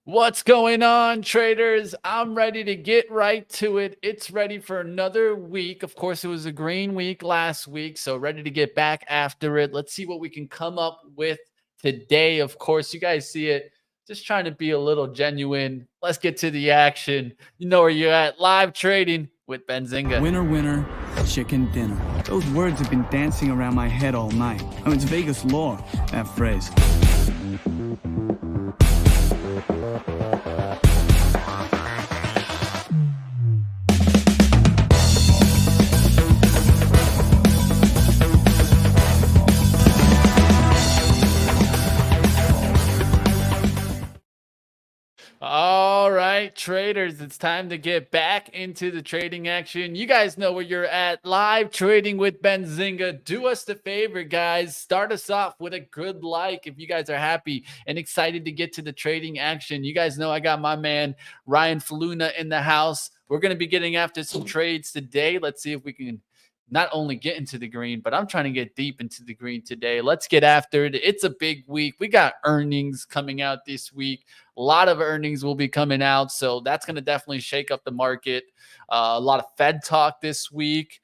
What's going on, traders? I'm ready to get right to it. It's ready for another week. Of course, it was a green week last week, so ready to get back after it. Let's see what we can come up with today. Of course, you guys see it. Just trying to be a little genuine. Let's get to the action. You know where you're at. Live trading with Benzinga. Winner, winner, chicken dinner. Those words have been dancing around my head all night. Oh, it's Vegas lore, that phrase. All right, traders, it's time to get back into the trading action. You guys know where you're at. Live trading with Benzinga. Do us the favor, guys. Start us off with a good like if you guys are happy and excited to get to the trading action. You guys know I got my man Ryan Faloona in the house. We're going to be getting after some trades today. Let's see if we can not only get into the green, but I'm trying to get deep into the green today. Let's get after it. It's a big week. We got earnings coming out this week. A lot of earnings will be coming out, so that's going to definitely shake up the market. A lot of Fed talk this week.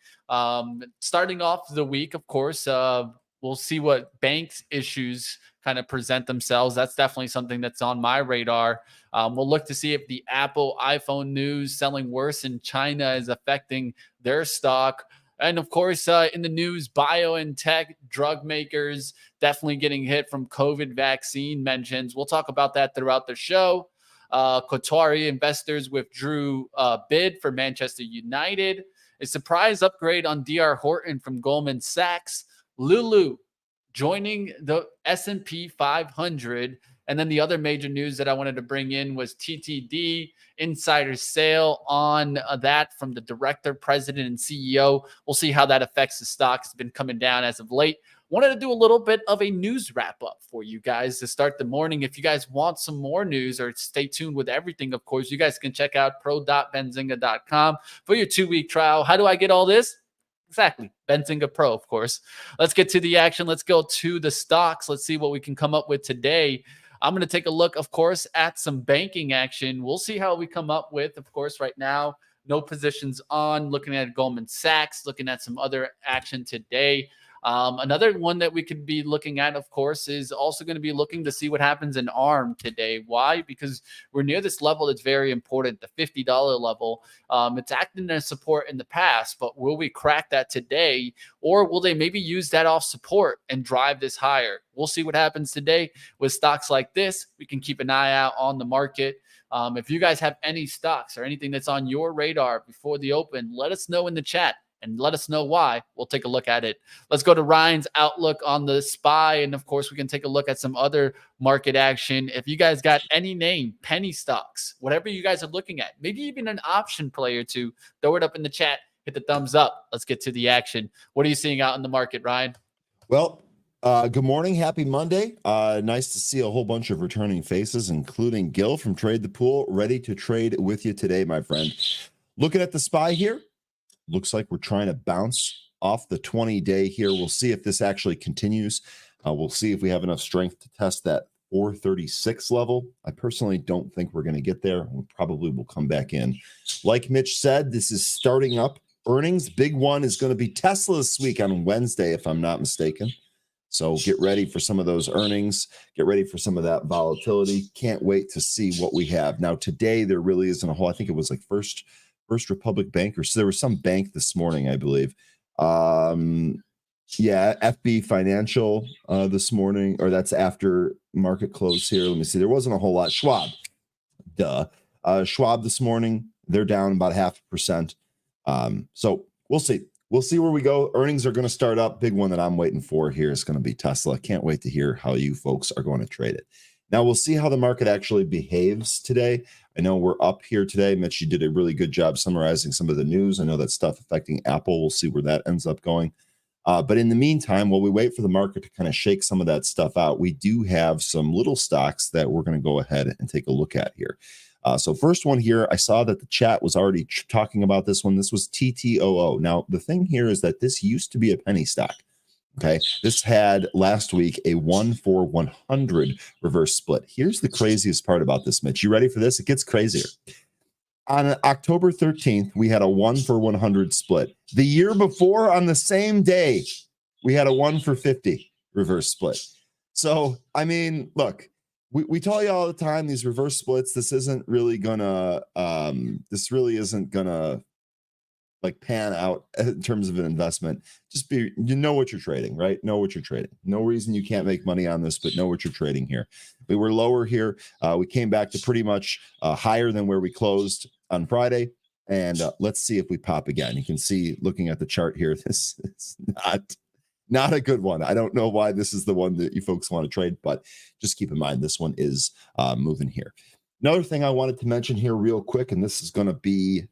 Starting off the week, of course, we'll see what banks issues kind of present themselves. That's definitely something that's on my radar. We'll look to see if the Apple iPhone news selling worse in China is affecting their stock. And of course, in the news, bio and tech drug makers definitely getting hit from COVID vaccine mentions. We'll talk about that throughout the show. Qatari investors withdrew bid for Manchester United. A surprise upgrade on DR Horton from Goldman Sachs. Lulu joining the S&P 500. And then the other major news that I wanted to bring in was TTD insider sale on that from the director, president, and CEO. We'll see how that affects the stock. It's been coming down as of late. Wanted to do a little bit of a news wrap up for you guys to start the morning. If you guys want some more news or stay tuned with everything, of course, you guys can check out pro.benzinga.com for your 2-week trial. How do I get all this? Exactly. Benzinga Pro, of course. Let's get to the action. Let's go to the stocks. Let's see what we can come up with today. I'm going to take a look, of course, at some banking action. We'll see how we come up with, of course, right now, no positions on, looking at Goldman Sachs, looking at some other action today. Another one that we could be looking at, of course, is also going to be looking to see what happens in ARM today. Why? Because we're near this level that's very important, the $50 level. It's acted as support in the past, but will we crack that today? Or will they maybe use that off support and drive this higher? We'll see what happens today with stocks like this. We can keep an eye out on the market. If you guys have any stocks or anything that's on your radar before the open, let us know in the chat and let us know why. We'll take a look at it. Let's go to Ryan's outlook on the SPY. And of course, we can take a look at some other market action. If you guys got any name, penny stocks, whatever you guys are looking at, maybe even an option play or two, throw it up in the chat, hit the thumbs up. Let's get to the action. What are you seeing out in the market, Ryan? Well, good morning. Happy Monday. Nice to see a whole bunch of returning faces, including Gil from Trade the Pool, ready to trade with you today, my friend. Looking at the SPY here, looks like we're trying to bounce off the 20-day here. We'll see if this actually continues. We'll see if we have enough strength to test that 436 level. I personally don't think we're going to get there. We probably will come back in. Like Mitch said, this is starting up earnings. Big one is going to be Tesla this week on Wednesday, if I'm not mistaken. So get ready for some of those earnings. Get ready for some of that volatility. Can't wait to see what we have. Now, today, there really isn't a whole, I think it was like First Republic Bank, or so there was some bank this morning, I believe. Yeah, FB Financial this morning, or that's after market close here. Let me see. There wasn't a whole lot. Schwab, Schwab this morning, they're down about 0.5%. So we'll see. We'll see where we go. Earnings are going to start up. Big one that I'm waiting for here is going to be Tesla. Can't wait to hear how you folks are going to trade it. Now, we'll see how the market actually behaves today. I know we're up here today. Mitch, you did a really good job summarizing some of the news. I know that stuff affecting Apple. We'll see where that ends up going. But in the meantime, while we wait for the market to kind of shake some of that stuff out, we do have some little stocks that we're going to go ahead and take a look at here. So first one here, I saw that the chat was already talking about this one. This was TTOO. Now, the thing here is that this used to be a penny stock. Okay, this had last week a 1-for-100 reverse split. Here's the craziest part about this, Mitch. You ready for this? It gets crazier. On October 13th, we had a 1-for-100 split. The year before, on the same day, we had a 1-for-50 reverse split. So, I mean, look, we tell you all the time, these reverse splits, this really isn't gonna like pan out in terms of an investment. Just know what you're trading, right? Know what you're trading. No reason you can't make money on this, but know what you're trading here. We were lower here. We came back to pretty much higher than where we closed on Friday. And let's see if we pop again. You can see, looking at the chart here, this is not a good one. I don't know why this is the one that you folks want to trade, but just keep in mind this one is moving here. Another thing I wanted to mention here real quick, and this is going to be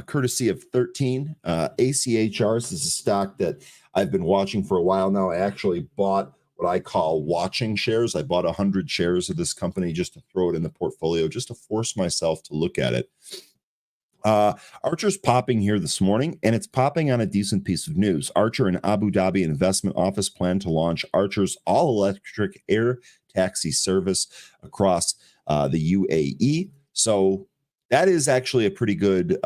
courtesy of 13 ACHRs. This is a stock that I've been watching for a while now. I actually bought what I call watching shares. I bought 100 shares of this company just to throw it in the portfolio, just to force myself to look at it. Archer's popping here this morning, and it's popping on a decent piece of news. Archer and Abu Dhabi Investment Office plan to launch Archer's all-electric air taxi service across the UAE. So that is actually a pretty good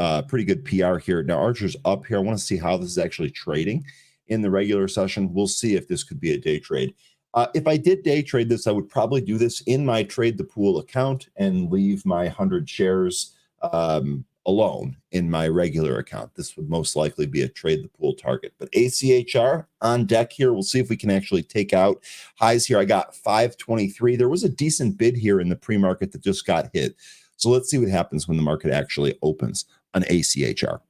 PR here. Now, Archer's up here. I want to see how this is actually trading in the regular session. We'll see if this could be a day trade. If I did day trade this, I would probably do this in my Trade the Pool account and leave my 100 shares alone in my regular account. This would most likely be a Trade the Pool target. But ACHR on deck here. We'll see if we can actually take out highs here. I got 523. There was a decent bid here in the pre-market that just got hit. So let's see what happens when the market actually opens on ACHR.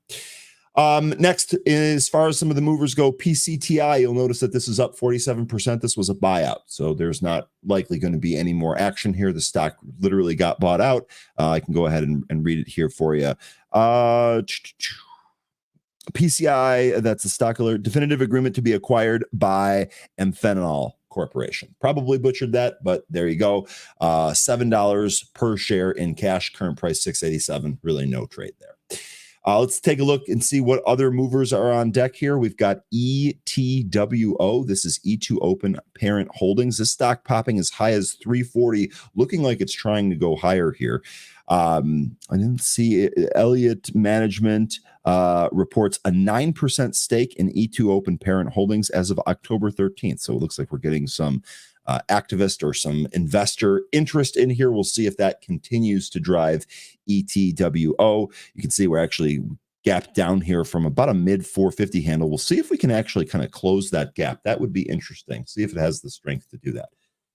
Next, as far as some of the movers go, PCTI, you'll notice that this is up 47%. This was a buyout, so there's not likely going to be any more action here. The stock literally got bought out. I can go ahead and read it here for you. PCI, that's a stock alert. Definitive agreement to be acquired by Amphenol Corporation. Probably butchered that, but there you go. $7 per share in cash. Current price $6.87. Really no trade there. Let's take a look and see what other movers are on deck here. We've got ETWO. This is E2 Open Parent Holdings. This stock popping as high as 340, looking like it's trying to go higher here. I didn't see it. Elliott Management reports a 9% stake in E2 Open Parent Holdings as of October 13th. So it looks like we're getting some activist or some investor interest in here. We'll see if that continues to drive ETWO. You can see we're actually gapped down here from about a mid 450 handle. We'll see if we can actually kind of close that gap. That would be interesting. See if it has the strength to do that.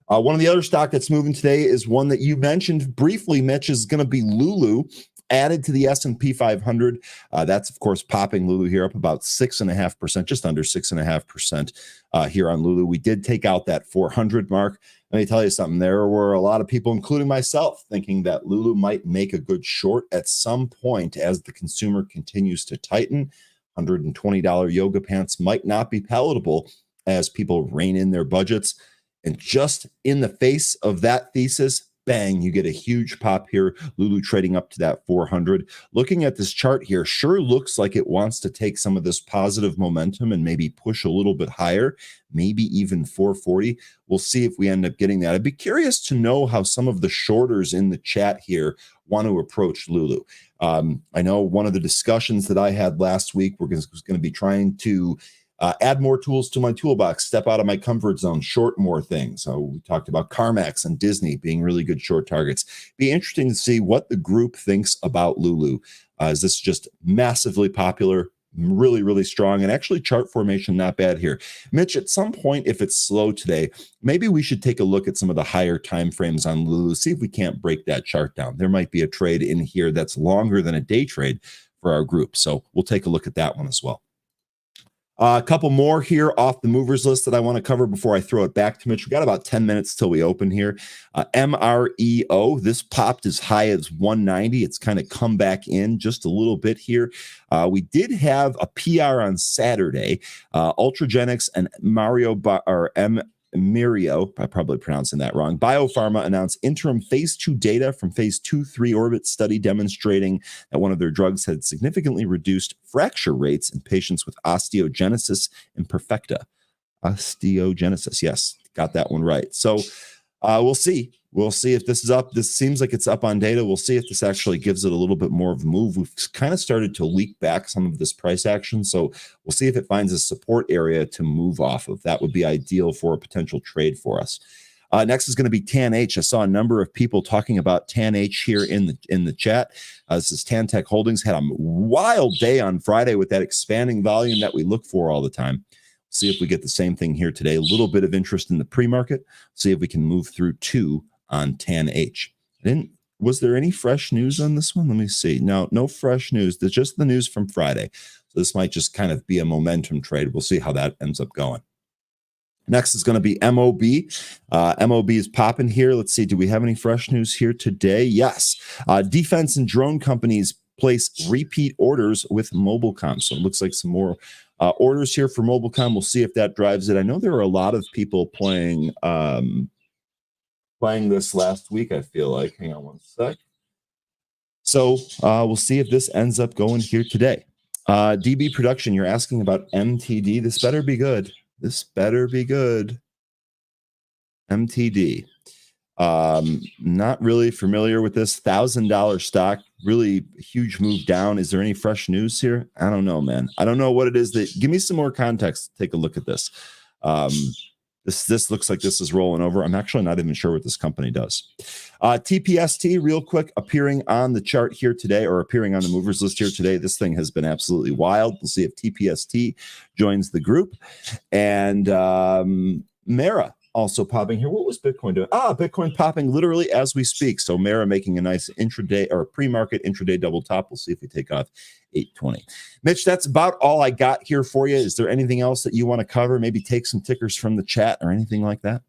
One of the other stock that's moving today is one that you mentioned briefly, Mitch, is going to be Lulu, added to the S&P 500. That's, of course, popping Lulu here up about 6.5%, just under 6.5% here on Lulu. We did take out that 400 mark. Let me tell you something. There were a lot of people, including myself, thinking that Lulu might make a good short at some point as the consumer continues to tighten. $120 yoga pants might not be palatable as people rein in their budgets. And just in the face of that thesis, bang, you get a huge pop here. Lulu trading up to that 400. Looking at this chart here, sure looks like it wants to take some of this positive momentum and maybe push a little bit higher, maybe even 440. We'll see if we end up getting that. I'd be curious to know how some of the shorters in the chat here want to approach Lulu. I know one of the discussions that I had last week, we're going to be trying to add more tools to my toolbox, step out of my comfort zone, short more things. So we talked about CarMax and Disney being really good short targets. Be interesting to see what the group thinks about Lulu. Is this just massively popular, really, really strong, and actually chart formation not bad here. Mitch, at some point, if it's slow today, maybe we should take a look at some of the higher time frames on Lulu, see if we can't break that chart down. There might be a trade in here that's longer than a day trade for our group. So we'll take a look at that one as well. A couple more here off the movers list that I want to cover before I throw it back to Mitch. We got about 10 minutes till we open here. MREO, this popped as high as 190. It's kind of come back in just a little bit here. We did have a PR on Saturday. Ultragenics and Mirio, I'm probably pronouncing that wrong. Biopharma announced interim phase 2 data from phase 2/3 orbit study demonstrating that one of their drugs had significantly reduced fracture rates in patients with osteogenesis imperfecta. Osteogenesis. Yes, got that one right. So we'll see. We'll see if this is up. This seems like it's up on data. We'll see if this actually gives it a little bit more of a move. We've kind of started to leak back some of this price action. So we'll see if it finds a support area to move off of. That would be ideal for a potential trade for us. Next is going to be TANH. I saw a number of people talking about TANH here in the chat. This is Tantech Holdings. Had a wild day on Friday with that expanding volume that we look for all the time. See if we get the same thing here today. A little bit of interest in the pre-market. See if we can move through 2 on TANH. Was there any fresh news on this one? Let me see. No fresh news. There's just the news from Friday. So this might just kind of be a momentum trade. We'll see how that ends up going. Next is going to be MOB. MOB is popping here. Let's see. Do we have any fresh news here today? Yes. Defense and drone companies place repeat orders with Mobilecom. So it looks like some more orders here for Mobilecom. We'll see if that drives it. I know there are a lot of people playing this last week, I feel like. Hang on one sec. So we'll see if this ends up going here today. DB Production, you're asking about MTD. This better be good. This better be good. MTD. Not really familiar with this $1,000 stock. Really huge move down. Is there any fresh news here? I don't know, man. I don't know what it is. Give me some more context. Take a look at this. This looks like this is rolling over. I'm actually not even sure what this company does. TPST, real quick, appearing on the chart here today, or appearing on the movers list here today. This thing has been absolutely wild. We'll see if TPST joins the group. And Mara also popping here. What was Bitcoin doing? Bitcoin popping literally as we speak. So Mara making a nice intraday or pre-market intraday double top. We'll see if we take off 820. Mitch, that's about all I got here for you. Is there anything else that you want to cover? Maybe take some tickers from the chat or anything like that?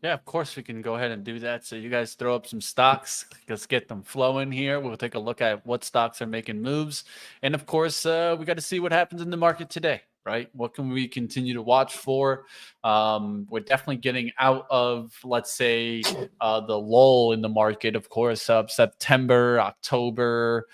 Yeah, of course we can go ahead and do that. So you guys throw up some stocks. Let's get them flowing here. We'll take a look at what stocks are making moves. And of course, we got to see what happens in the market today, right? What can we continue to watch for? We're definitely getting out of, let's say, the lull in the market. Of course, September, October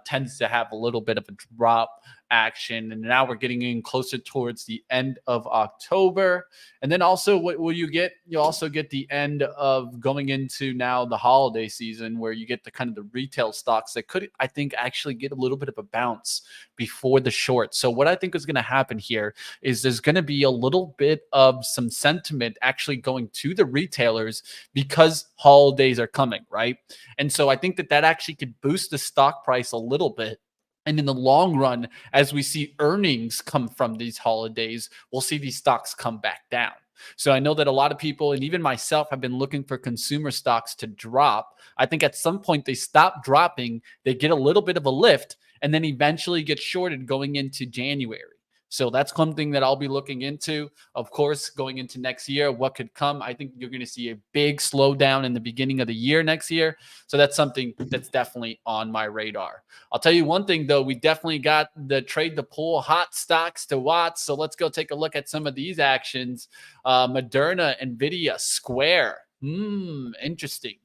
tends to have a little bit of a drop action, and now we're getting in closer towards the end of October. And then also what will you get? You also get the end of going into now the holiday season, where you get the kind of the retail stocks that could, I think, actually get a little bit of a bounce before the short. So what I think is going to happen here is there's going to be a little bit of some sentiment actually going to the retailers because holidays are coming, right? And so I think that actually could boost the stock price a little bit. And in the long run, as we see earnings come from these holidays, we'll see these stocks come back down. So I know that a lot of people, and even myself, have been looking for consumer stocks to drop. I think at some point they stop dropping, they get a little bit of a lift, and then eventually get shorted going into January. So that's something that I'll be looking into. Of course, going into next year, what could come? I think you're going to see a big slowdown in the beginning of the year next year. So that's something that's definitely on my radar. I'll tell you one thing, though. We definitely got the trade the pool hot stocks to watch. So let's go take a look at some of these actions. Moderna, Nvidia, Square. Interesting.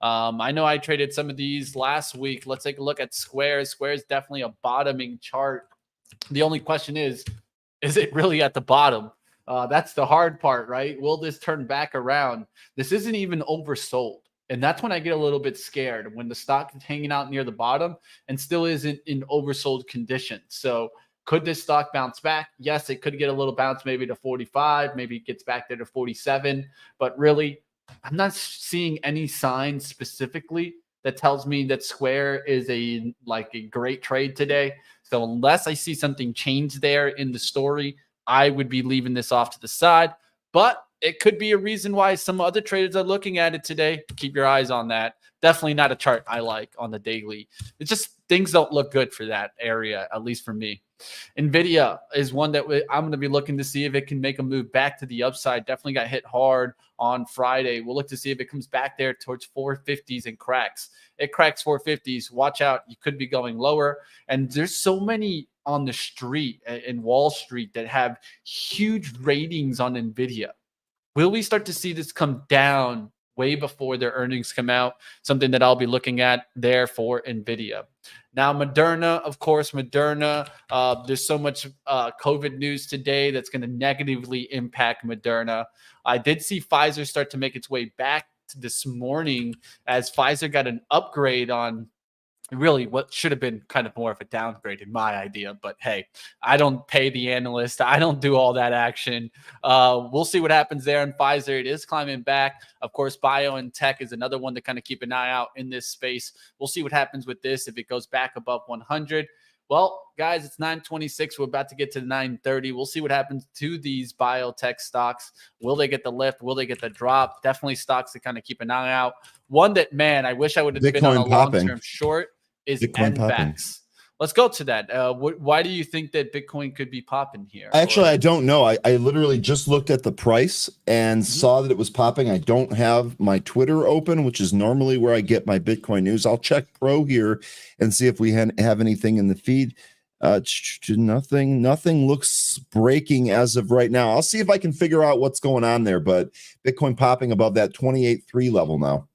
I know I traded some of these last week. Let's take a look at Square. Square is definitely a bottoming chart. The only question is it really at the bottom? That's the hard part, right? Will this turn back around? This isn't even oversold. And that's when I get a little bit scared, when the stock is hanging out near the bottom and still isn't in oversold condition. So could this stock bounce back? Yes, it could get a little bounce maybe to 45. Maybe it gets back there to 47. But really, I'm not seeing any signs specifically that tells me that Square is a great trade today. So unless I see something change there in the story, I would be leaving this off to the side. But it could be a reason why some other traders are looking at it today. Keep your eyes on that. Definitely not a chart I like on the daily. It's just things don't look good for that area, at least for me. Nvidia is one that I'm going to be looking to see if it can make a move back to the upside. Definitely got hit hard on Friday. We'll look to see if it comes back there towards 450s and cracks. It cracks 450s. Watch out. You could be going lower. And there's so many on the street in Wall Street that have huge ratings on Nvidia. Will we start to see this come down way before their earnings come out, something that I'll be looking at there for NVIDIA. Now, Moderna, of course, there's so much COVID news today that's going to negatively impact Moderna. I did see Pfizer start to make its way back this morning as Pfizer got an upgrade on really what should have been kind of more of a downgrade in my idea. But hey, I don't pay the analyst. I don't do all that action. We'll see what happens there in Pfizer. It is climbing back. Of course, bio and tech is another one to kind of keep an eye out in this space. We'll see what happens with this if it goes back above 100. Well, guys, it's 9:26. We're about to get to 9:30. We'll see what happens to these biotech stocks. Will they get the lift? Will they get the drop? Definitely stocks to kind of keep an eye out. One that, man, I wish I would have been on a long-term short is NVAX. Let's go to that. Why do you think that Bitcoin could be popping here? Actually, I don't know. I literally just looked at the price and saw that it was popping. I don't have my Twitter open, which is normally where I get my Bitcoin news. I'll check Pro here and see if we have anything in the feed. Nothing looks breaking as of right now. I'll see if I can figure out what's going on there, but Bitcoin popping above that 28.3 level now.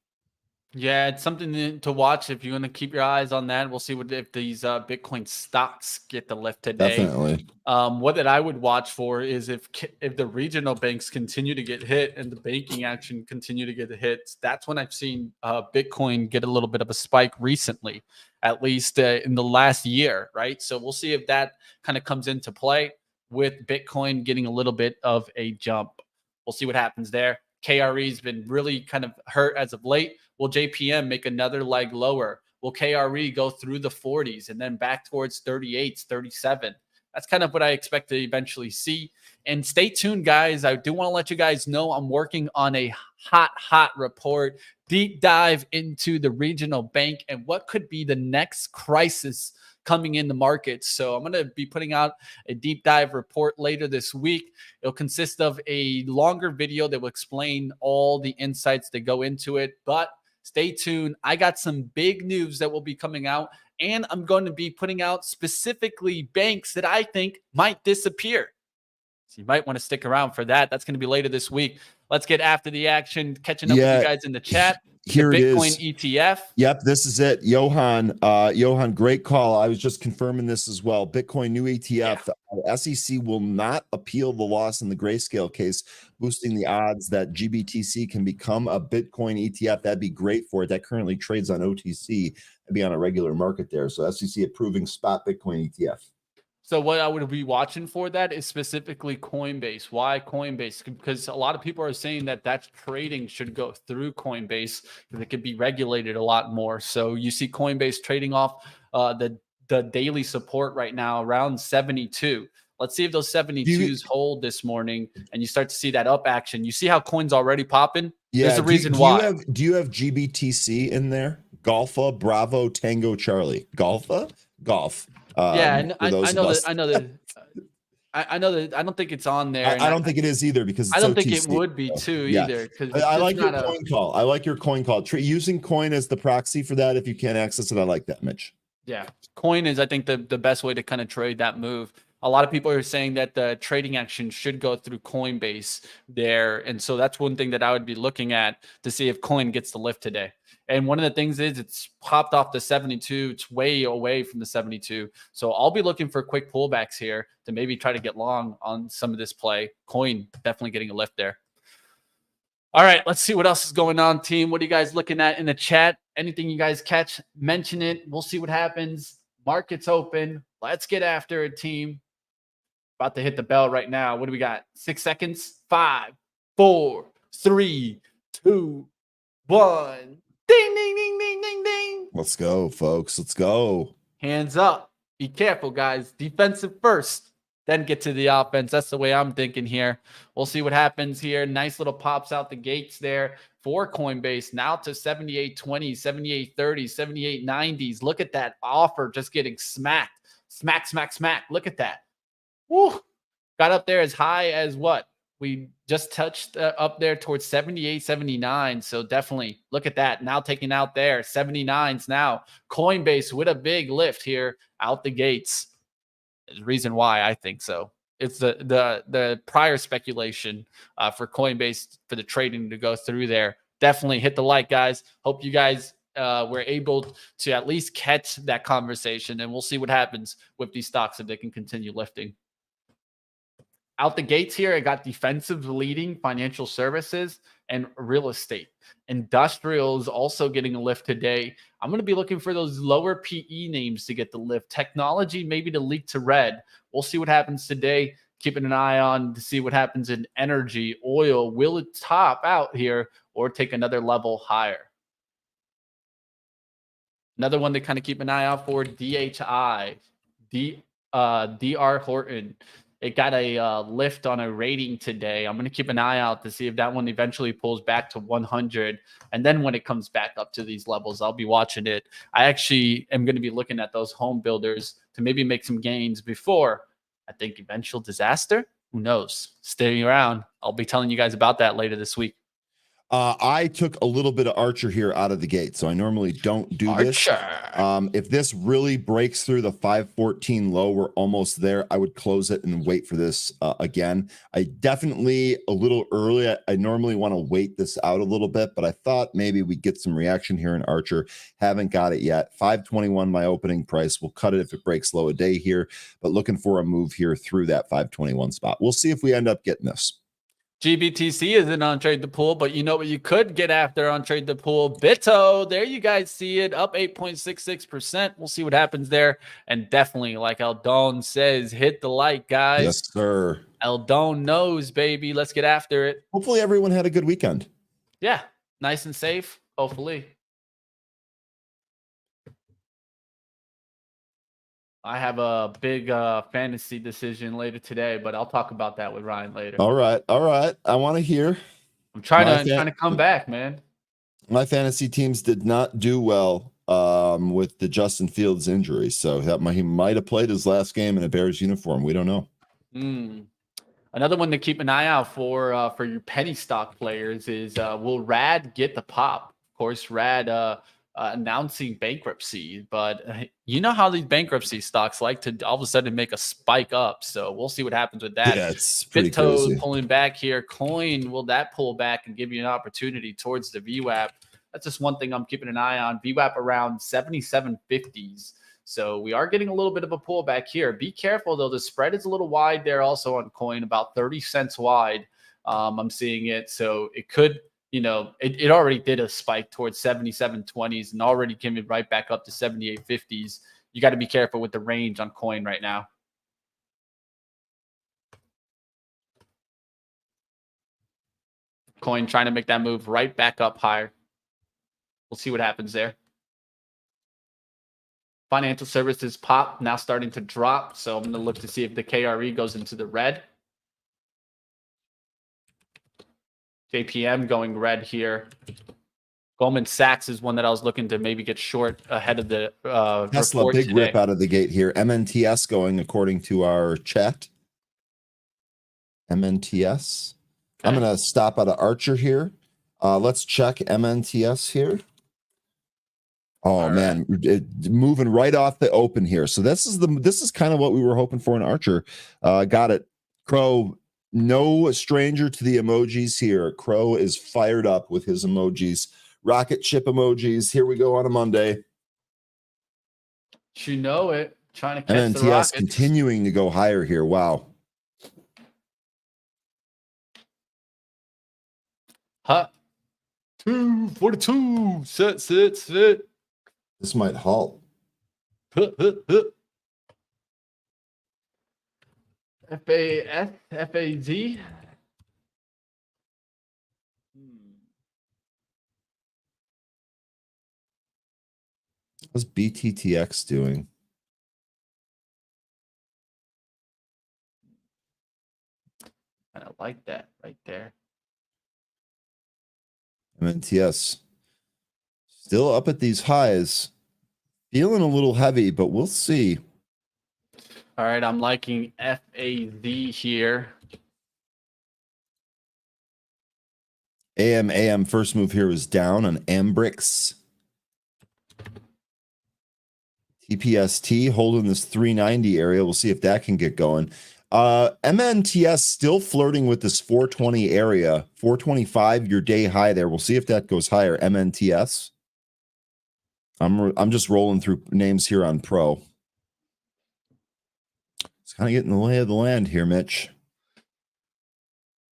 Yeah, it's something to watch if you want to keep your eyes on that. We'll see if these Bitcoin stocks get the lift today. Definitely. What that I would watch for is if the regional banks continue to get hit and the banking action continue to get hit. That's when I've seen Bitcoin get a little bit of a spike recently, at least in the last year, right? So we'll see if that kind of comes into play with Bitcoin getting a little bit of a jump. We'll see what happens there. KRE has been really kind of hurt as of late. Will JPM make another leg lower? Will KRE go through the 40s and then back towards 38s, 37? That's kind of what I expect to eventually see. And stay tuned, guys. I do want to let you guys know I'm working on a hot report, deep dive into the regional bank and what could be the next crisis coming in the market. So I'm going to be putting out a deep dive report later this week. It'll consist of a longer video that will explain all the insights that go into it. But stay tuned. I got some big news that will be coming out, and I'm going to be putting out specifically banks that I think might disappear. So you might want to stick around for that. That's going to be later this week. Let's get after the action, catching up with you guys in the chat. Here the it Bitcoin is. ETF. Yep, this is it. Johan, great call. I was just confirming this as well. Bitcoin new ETF. SEC will not appeal the loss in the grayscale case, boosting the odds that GBTC can become a Bitcoin ETF. That'd be great for it. That currently trades on OTC and be on a regular market there. So SEC approving spot Bitcoin ETF. So what I would be watching for that is specifically Coinbase. Why Coinbase? Because a lot of people are saying that trading should go through Coinbase because it could be regulated a lot more. So you see Coinbase trading off the daily support right now around 72. Let's see if those 72s hold this morning and you start to see that up action. You see how coin's already popping? Yeah, there's a reason why. Do you have GBTC in there? Golfa, Bravo, Tango, Charlie. Golfa? Golf. Yeah, I know that. I don't think it's on there. I don't think it is either because it's I don't OTC, think it would be too either. Because I like your coin call. I like your coin call. Using coin as the proxy for that if you can't access it. I like that, Mitch. Yeah, coin is I think the best way to kind of trade that move. A lot of people are saying that the trading action should go through Coinbase there, and so that's one thing that I would be looking at to see if coin gets the lift today. And one of the things is it's popped off the 72. It's way away from the 72. So I'll be looking for quick pullbacks here to maybe try to get long on some of this play. Coin definitely getting a lift there. All right, let's see what else is going on, team. What are you guys looking at in the chat? Anything you guys catch, mention it. We'll see what happens. Market's open. Let's get after it, team. About to hit the bell right now. What do we got? 6 seconds. 5, 4, 3, 2, 1. Ding, ding, ding, ding, ding, ding. Let's go, folks. Let's go. Hands up. Be careful, guys. Defensive first, then get to the offense. That's the way I'm thinking here. We'll see what happens here. Nice little pops out the gates there for Coinbase. Now to 78.20, 78.30, 78.90s. Look at that offer just getting smacked. Smack, smack, smack. Look at that. Woo. Got up there as high as what? We just touched up there towards 78, 79. So definitely look at that. Now taking out there 79s now. Coinbase with a big lift here out the gates. There's a reason why I think so. It's the prior speculation for Coinbase for the trading to go through there definitely hit the like, guys. Hope you guys were able to at least catch that conversation, and we'll see what happens with these stocks if they can continue lifting. Out the gates here, I got defensive leading financial services and real estate. Industrials also getting a lift today. I'm going to be looking for those lower PE names to get the lift. Technology, maybe to leak to red. We'll see what happens today. Keeping an eye on to see what happens in energy, oil. Will it top out here or take another level higher? Another one to kind of keep an eye out for, DHI, DR Horton. It got a lift on a rating today. I'm going to keep an eye out to see if that one eventually pulls back to 100. And then when it comes back up to these levels, I'll be watching it. I actually am going to be looking at those home builders to maybe make some gains before, I think, eventual disaster. Who knows? Stay around. I'll be telling you guys about that later this week. I took a little bit of Archer here out of the gate, so I normally don't do this. If this really breaks through the 514 low, we're almost there. I would close it and wait for this again. I definitely a little early. I normally want to wait this out a little bit, but I thought maybe we'd get some reaction here in Archer. Haven't got it yet. 521 my opening price. We'll cut it if it breaks low a day here, but looking for a move here through that 521 spot. We'll see if we end up getting this. GBTC isn't on Trade the Pool, but you know what you could get after on Trade the Pool? Bitto. There you guys see it, up 8.66%. We'll see what happens there. And definitely, like Eldon says, hit the like, guys. Yes, sir. Eldon knows, baby. Let's get after it. Hopefully everyone had a good weekend. Yeah, nice and safe, hopefully. I have a big fantasy decision later today, but I'll talk about that with Ryan later. All right. I want to hear. I'm trying to come back, man. My fantasy teams did not do well with the Justin Fields injury, so he might have played his last game in a Bears uniform. We don't know. Another one to keep an eye out for your penny stock players is will Rad get the pop? Of course, Rad announcing bankruptcy, but you know how these bankruptcy stocks like to all of a sudden make a spike up. So we'll see what happens with that. Yeah, it's pretty crazy. Pulling back here. Coin, will that pull back and give you an opportunity towards the VWAP? That's just one thing I'm keeping an eye on. VWAP around 77.50s. So we are getting a little bit of a pullback here. Be careful though. The spread is a little wide there also on Coin, about 30 cents wide. I'm seeing it. So it could, it already did a spike towards 77.20s and already came right back up to 78.50s. You got to be careful with the range on Coin right now. Coin trying to make that move right back up higher. We'll see what happens there. Financial services pop, now starting to drop. So I'm going to look to see if the KRE goes into the red. JPM going red here. Goldman Sachs is one that I was looking to maybe get short ahead of the Tesla big rip out of the gate here. MNTS going according to our chat. MNTS. Okay. I'm going to stop out of Archer here. Let's check MNTS here. Oh man, moving right off the open here. So this is kind of what we were hoping for in Archer. Got it. Crow, no stranger to the emojis here. Crow is fired up with his emojis. Rocket ship emojis. Here we go on a Monday. You know it. Trying to catch MNTS the rockets. Continuing to go higher here. Wow. Hut. 242. Sit. This might halt. FAZ. What's BTTX doing? I like that right there. MNTS still up at these highs. Feeling a little heavy, but we'll see. All right, I'm liking FAZ here. AM first move here was down on Ambrix. TPST holding this 390 area. We'll see if that can get going. MNTS still flirting with this 420 area, 425, your day high there. We'll see if that goes higher. MNTS. I'm just rolling through names here on Pro. It's kind of getting in the way of the land here, Mitch.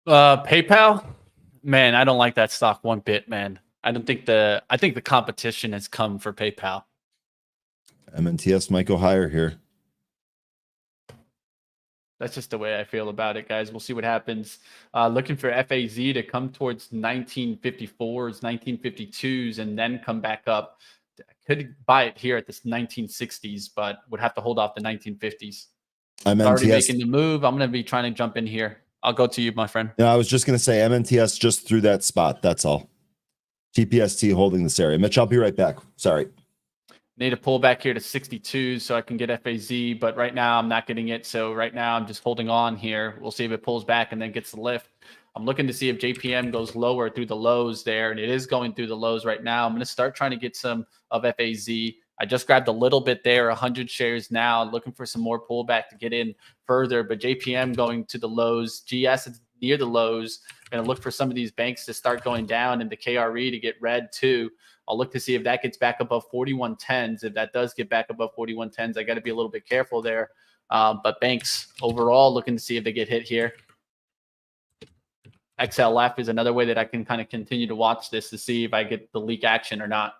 PayPal, man, I don't like that stock one bit, man. I think the competition has come for PayPal. MNTS might go higher here. That's just the way I feel about it, guys. We'll see what happens. Looking for FAZ to come towards 1954s, 1952s, and then come back up. I could buy it here at this 1960s, but would have to hold off the 1950s. Already making the move. I'm going to be trying to jump in here. I'll go to you, my friend. Yeah, I was just going to say MNTS just through that spot. That's all. TPST holding this area. Mitch, I'll be right back. Sorry. Need to pull back here to 62 so I can get FAZ, but right now I'm not getting it. So right now I'm just holding on here. We'll see if it pulls back and then gets the lift. I'm looking to see if JPM goes lower through the lows there, and it is going through the lows right now. I'm going to start trying to get some of FAZ. I just grabbed a little bit there, 100 shares now, looking for some more pullback to get in further, but JPM going to the lows. GS is near the lows. Going to look for some of these banks to start going down and the KRE to get red too. I'll look to see if that gets back above 4110s. If that does get back above 4110s, I got to be a little bit careful there. But banks overall looking to see if they get hit here. XLF is another way that I can kind of continue to watch this to see if I get the leak action or not.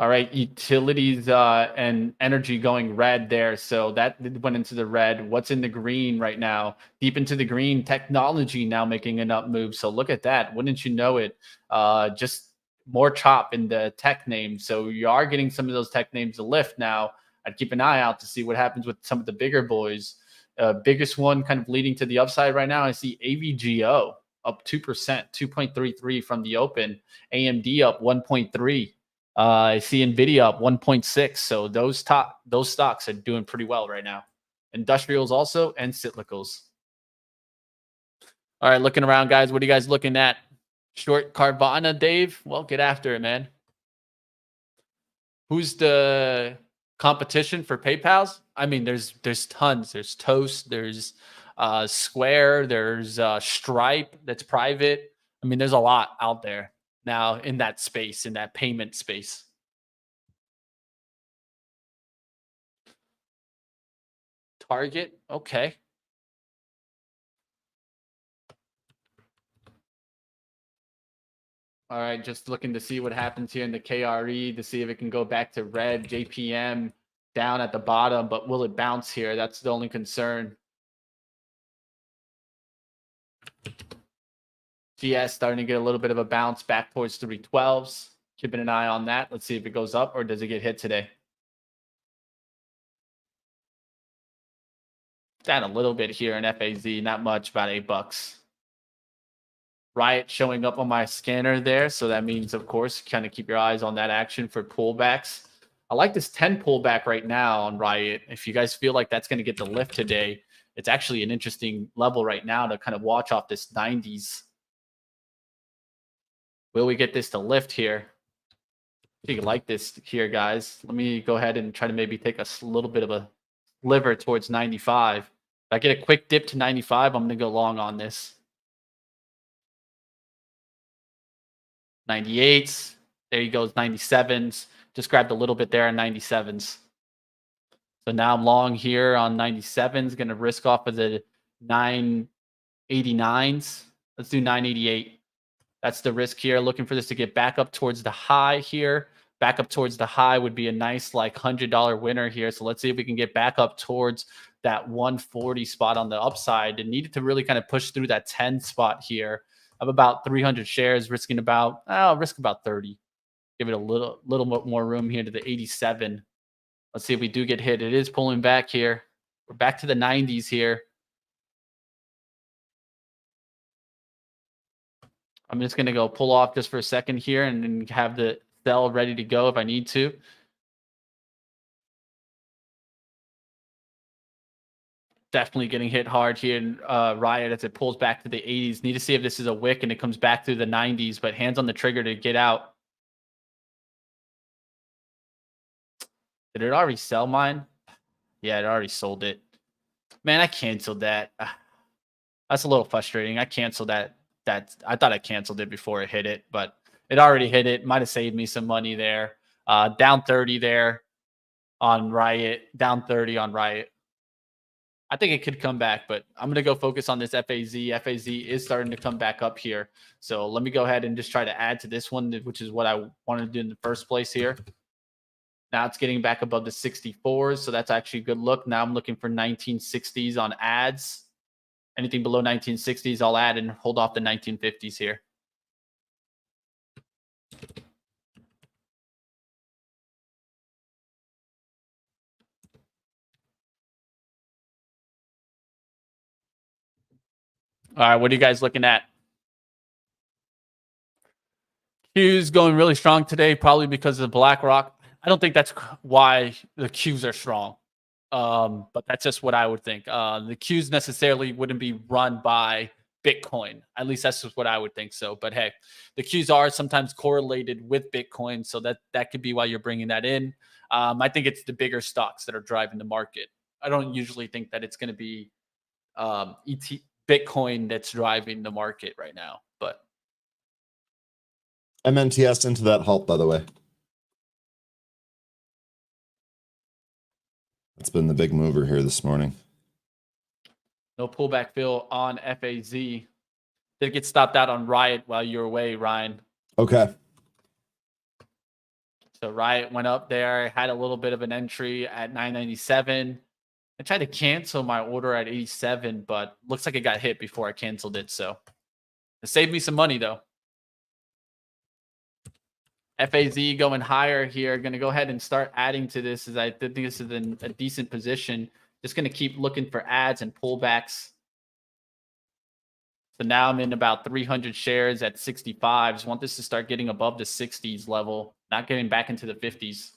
All right, utilities and energy going red there. So that went into the red. What's in the green right now? Deep into the green, technology now making an up move. So look at that. Wouldn't you know it? Just more chop in the tech names. So you are getting some of those tech names to lift now. I'd keep an eye out to see what happens with some of the bigger boys. Biggest one kind of leading to the upside right now, I see AVGO up 2%, 2.33 from the open. AMD up 1.3. I see Nvidia up 1.6. So those stocks are doing pretty well right now. Industrials also, and cyclicals. All right, looking around, guys. What are you guys looking at? Short Carvana, Dave? Well, get after it, man. Who's the competition for PayPal's? I mean, there's tons. There's Toast. There's Square. There's Stripe that's private. I mean, there's a lot out there now in that space, in that payment space. Target, okay. All right, just looking to see what happens here in the KRE to see if it can go back to red. JPM down at the bottom, but will it bounce here? That's the only concern. GS starting to get a little bit of a bounce back towards 312s. Keeping an eye on that. Let's see if it goes up or does it get hit today. Down a little bit here in FAZ, not much, about $8. Riot showing up on my scanner there. So that means, of course, kind of keep your eyes on that action for pullbacks. I like this 10 pullback right now on Riot. If you guys feel like that's going to get the lift today, it's actually an interesting level right now to kind of watch off this 90s. Will we get this to lift here? If you like this here, guys, let me go ahead and try to maybe take a little bit of a sliver towards 95. If I get a quick dip to 95, I'm going to go long on this. 98s. There he goes, 97s. Just grabbed a little bit there on 97s. So now I'm long here on 97s. Going to risk off of the 989s. Let's do 988. That's the risk here. Looking for this to get back up towards the high here. Back up towards the high would be a nice like $100 winner here. So let's see if we can get back up towards that 140 spot on the upside. It needed to really kind of push through that 10 spot here. I have about 300 shares, risking about, I'll risk about 30. Give it a little more room here to the 87. Let's see if we do get hit. It is pulling back here. We're back to the 90s here. I'm just going to go pull off just for a second here and then have the sell ready to go if I need to. Definitely getting hit hard here in Riot as it pulls back to the 80s. Need to see if this is a wick and it comes back through the 90s, but hands on the trigger to get out. Did it already sell mine? Yeah, it already sold it. Man, I canceled that. That's a little frustrating. I canceled that. I thought I canceled it before it hit it, but it already hit it. Might have saved me some money there. Down 30 there on Riot. Down 30 on Riot. I think it could come back, but I'm going to go focus on this FAZ. FAZ is starting to come back up here. So let me go ahead and just try to add to this one, which is what I wanted to do in the first place here. Now it's getting back above the 64s, so that's actually a good look. Now I'm looking for 1960s on ads. Anything below 1960s, I'll add and hold off the 1950s here. All right, what are you guys looking at? Q's going really strong today, probably because of BlackRock. I don't think that's why the Q's are strong, but that's just what I would think. The Q's necessarily wouldn't be run by Bitcoin. At least that's just what I would think. So, but hey, the Q's are sometimes correlated with Bitcoin, so that could be why you're bringing that in. I think it's the bigger stocks that are driving the market. I don't usually think that it's going to be Bitcoin that's driving the market right now, but MNTS into that halt, by the way. That's been the big mover here this morning. no pullback fill on FAZ. Did get stopped out on Riot while you were away, Ryan. Okay. So Riot went up there, had a little bit of an entry at 997. I tried to cancel my order at 87, but looks like it got hit before I canceled it. So it saved me some money, though. FAZ going higher here. Going to go ahead and start adding to this, as I think this is in a decent position. Just going to keep looking for ads and pullbacks. So now I'm in about 300 shares at 65. Just want this to start getting above the 60s level, not getting back into the 50s.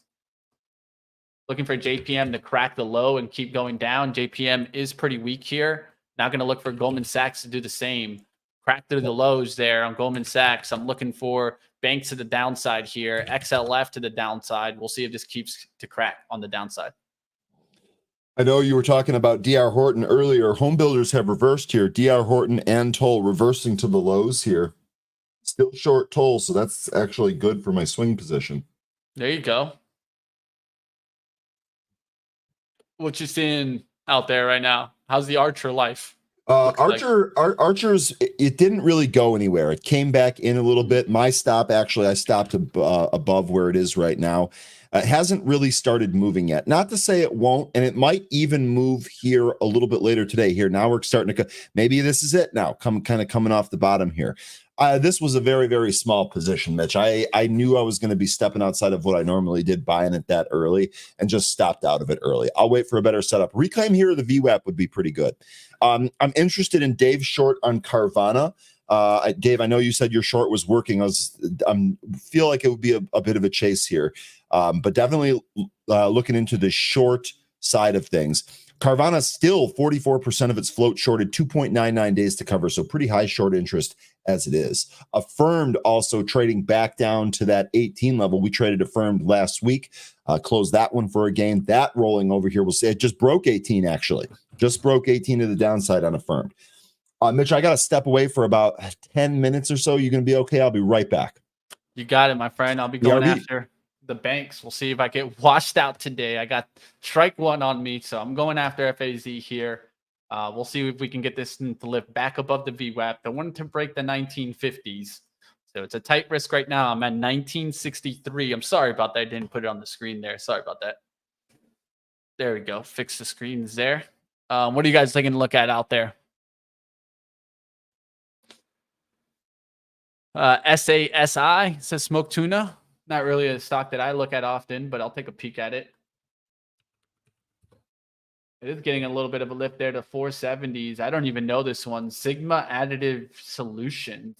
Looking for JPM to crack the low and keep going down. JPM is pretty weak here. Now going to look for Goldman Sachs to do the same. Crack through the lows there on Goldman Sachs. I'm looking for banks to the downside here. XLF to the downside. We'll see if this keeps to crack on the downside. I know you were talking about DR Horton earlier. Home builders have reversed here. DR Horton and Toll reversing to the lows here. Still short Toll, so that's actually good for my swing position. There you go. What you seeing out there right now? How's the Archer life? Archer's, it didn't really go anywhere. It came back in a little bit. My stop, actually, I stopped above where it is right now. It hasn't really started moving yet. Not to say it won't, and it might even move here a little bit later today. Here, now we're starting to, maybe this is it now, kind of coming off the bottom here. This was a very, very small position, Mitch. I knew I was going to be stepping outside of what I normally did, buying it that early, and just stopped out of it early. I'll wait for a better setup. Reclaim here, the VWAP would be pretty good. I'm interested in Dave's short on Carvana. Dave, I know you said your short was working. I feel like it would be a bit of a chase here, but definitely looking into the short side of things. Carvana still 44% of its float shorted, 2.99 days to cover, so pretty high short interest as it is. Affirmed also trading back down to that 18 level. We traded Affirmed last week, closed that one for a gain. That rolling over here, we'll see. It just broke 18, actually. Just broke 18 to the downside on Affirmed. Mitch, I got to step away for about 10 minutes or so. You going to be okay? I'll be right back. You got it, my friend. I'll be going after the banks. We'll see if I get washed out today. I got strike one on me, so I'm going after FAZ here. We'll see if we can get this to lift back above the VWAP. I wanted to break the 1950s. So it's a tight risk right now. I'm at 1963. I'm sorry about that. I didn't put it on the screen there. Sorry about that. There we go. Fix the screens there. What are you guys taking a look at out there? SASI says smoked tuna. Not really a stock that I look at often, but I'll take a peek at it. It is getting a little bit of a lift there to 470s. I don't even know this one. Sigma Additive Solutions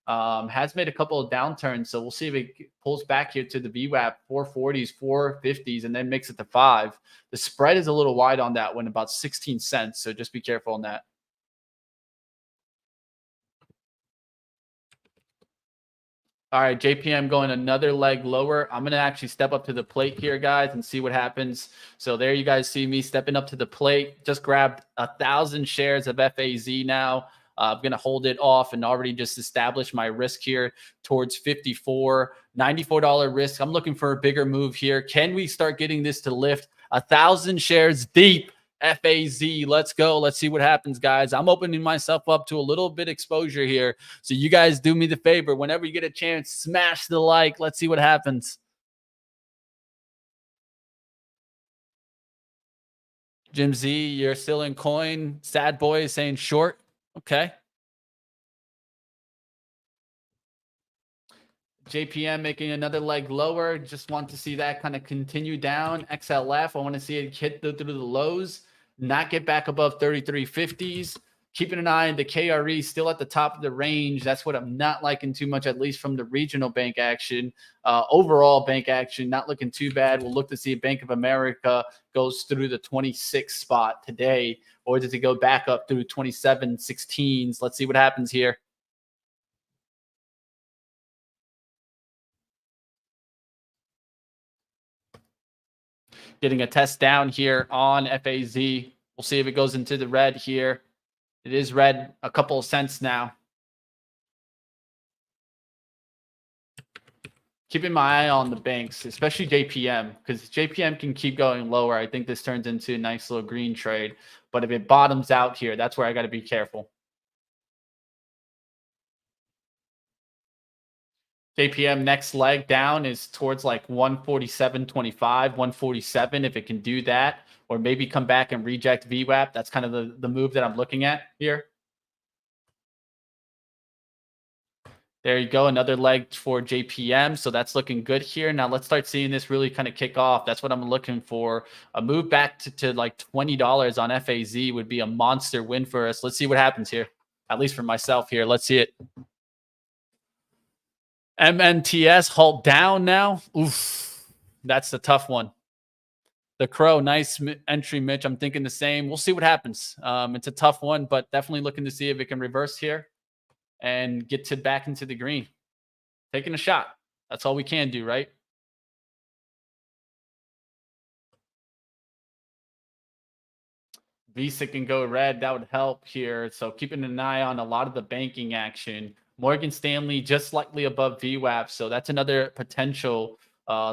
has made a couple of downturns, so we'll see if it pulls back here to the VWAP, 440s, 450s, and then makes it to 5. The spread is a little wide on that one, about 16 cents, so just be careful on that. All right, JPM going another leg lower. I'm going to actually step up to the plate here, guys, and see what happens. So there you guys see me stepping up to the plate. Just grabbed 1,000 shares of FAZ now. I'm going to hold it off and already just establish my risk here towards 54, $94 risk. I'm looking for a bigger move here. Can we start getting this to lift 1,000 shares deep? FAZ, let's go. Let's see what happens, guys. I'm opening myself up to a little bit exposure here. So you guys do me the favor. Whenever you get a chance, smash the like. Let's see what happens. Jim Z, you're still in coin. Sad boy is saying short. Okay. JPM making another leg lower. Just want to see that kind of continue down. XLF, I want to see it hit through the lows, not get back above 3350s. Keeping an eye on the KRE still at the top of the range. That's what I'm not liking too much, at least from the regional bank action. Overall bank action, not looking too bad. We'll look to see if Bank of America goes through the 26 spot today, or does it go back up through 27.16s? Let's see what happens here. Getting a test down here on FAZ. We'll see if it goes into the red here. It is red a couple of cents now. Keeping my eye on the banks, especially JPM, because JPM can keep going lower. I think this turns into a nice little green trade. But if it bottoms out here, that's where I got to be careful. JPM next leg down is towards like 147.25, 147 if it can do that, or maybe come back and reject VWAP. That's kind of the move that I'm looking at here. There you go, another leg for JPM. So that's looking good here. Now let's start seeing this really kind of kick off. That's what I'm looking for. A move back to like $20 on FAZ would be a monster win for us. Let's see what happens here, at least for myself here. Let's see it. MNTS halt down now. Oof, that's the tough one. The Crow, nice entry, Mitch. I'm thinking the same. We'll see what happens. It's a tough one, but definitely looking to see if it can reverse here and get to back into the green. Taking a shot. That's all we can do, right? Visa can go red. That would help here. So keeping an eye on a lot of the banking action. Morgan Stanley just slightly above VWAP. So that's another potential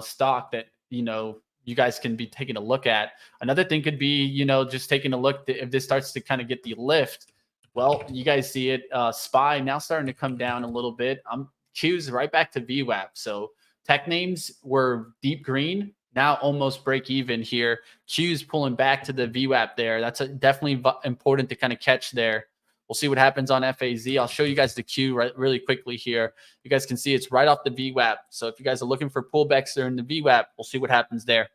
stock that, you guys can be taking a look at. Another thing could be, just taking a look if this starts to kind of get the lift. Well, you guys see it. SPY now starting to come down a little bit. Q's right back to VWAP. So tech names were deep green. Now almost break even here. Q's pulling back to the VWAP there. That's definitely important to kind of catch there. We'll see what happens on FAZ. I'll show you guys the Q really quickly here. You guys can see it's right off the VWAP. So if you guys are looking for pullbacks during the VWAP, we'll see what happens there.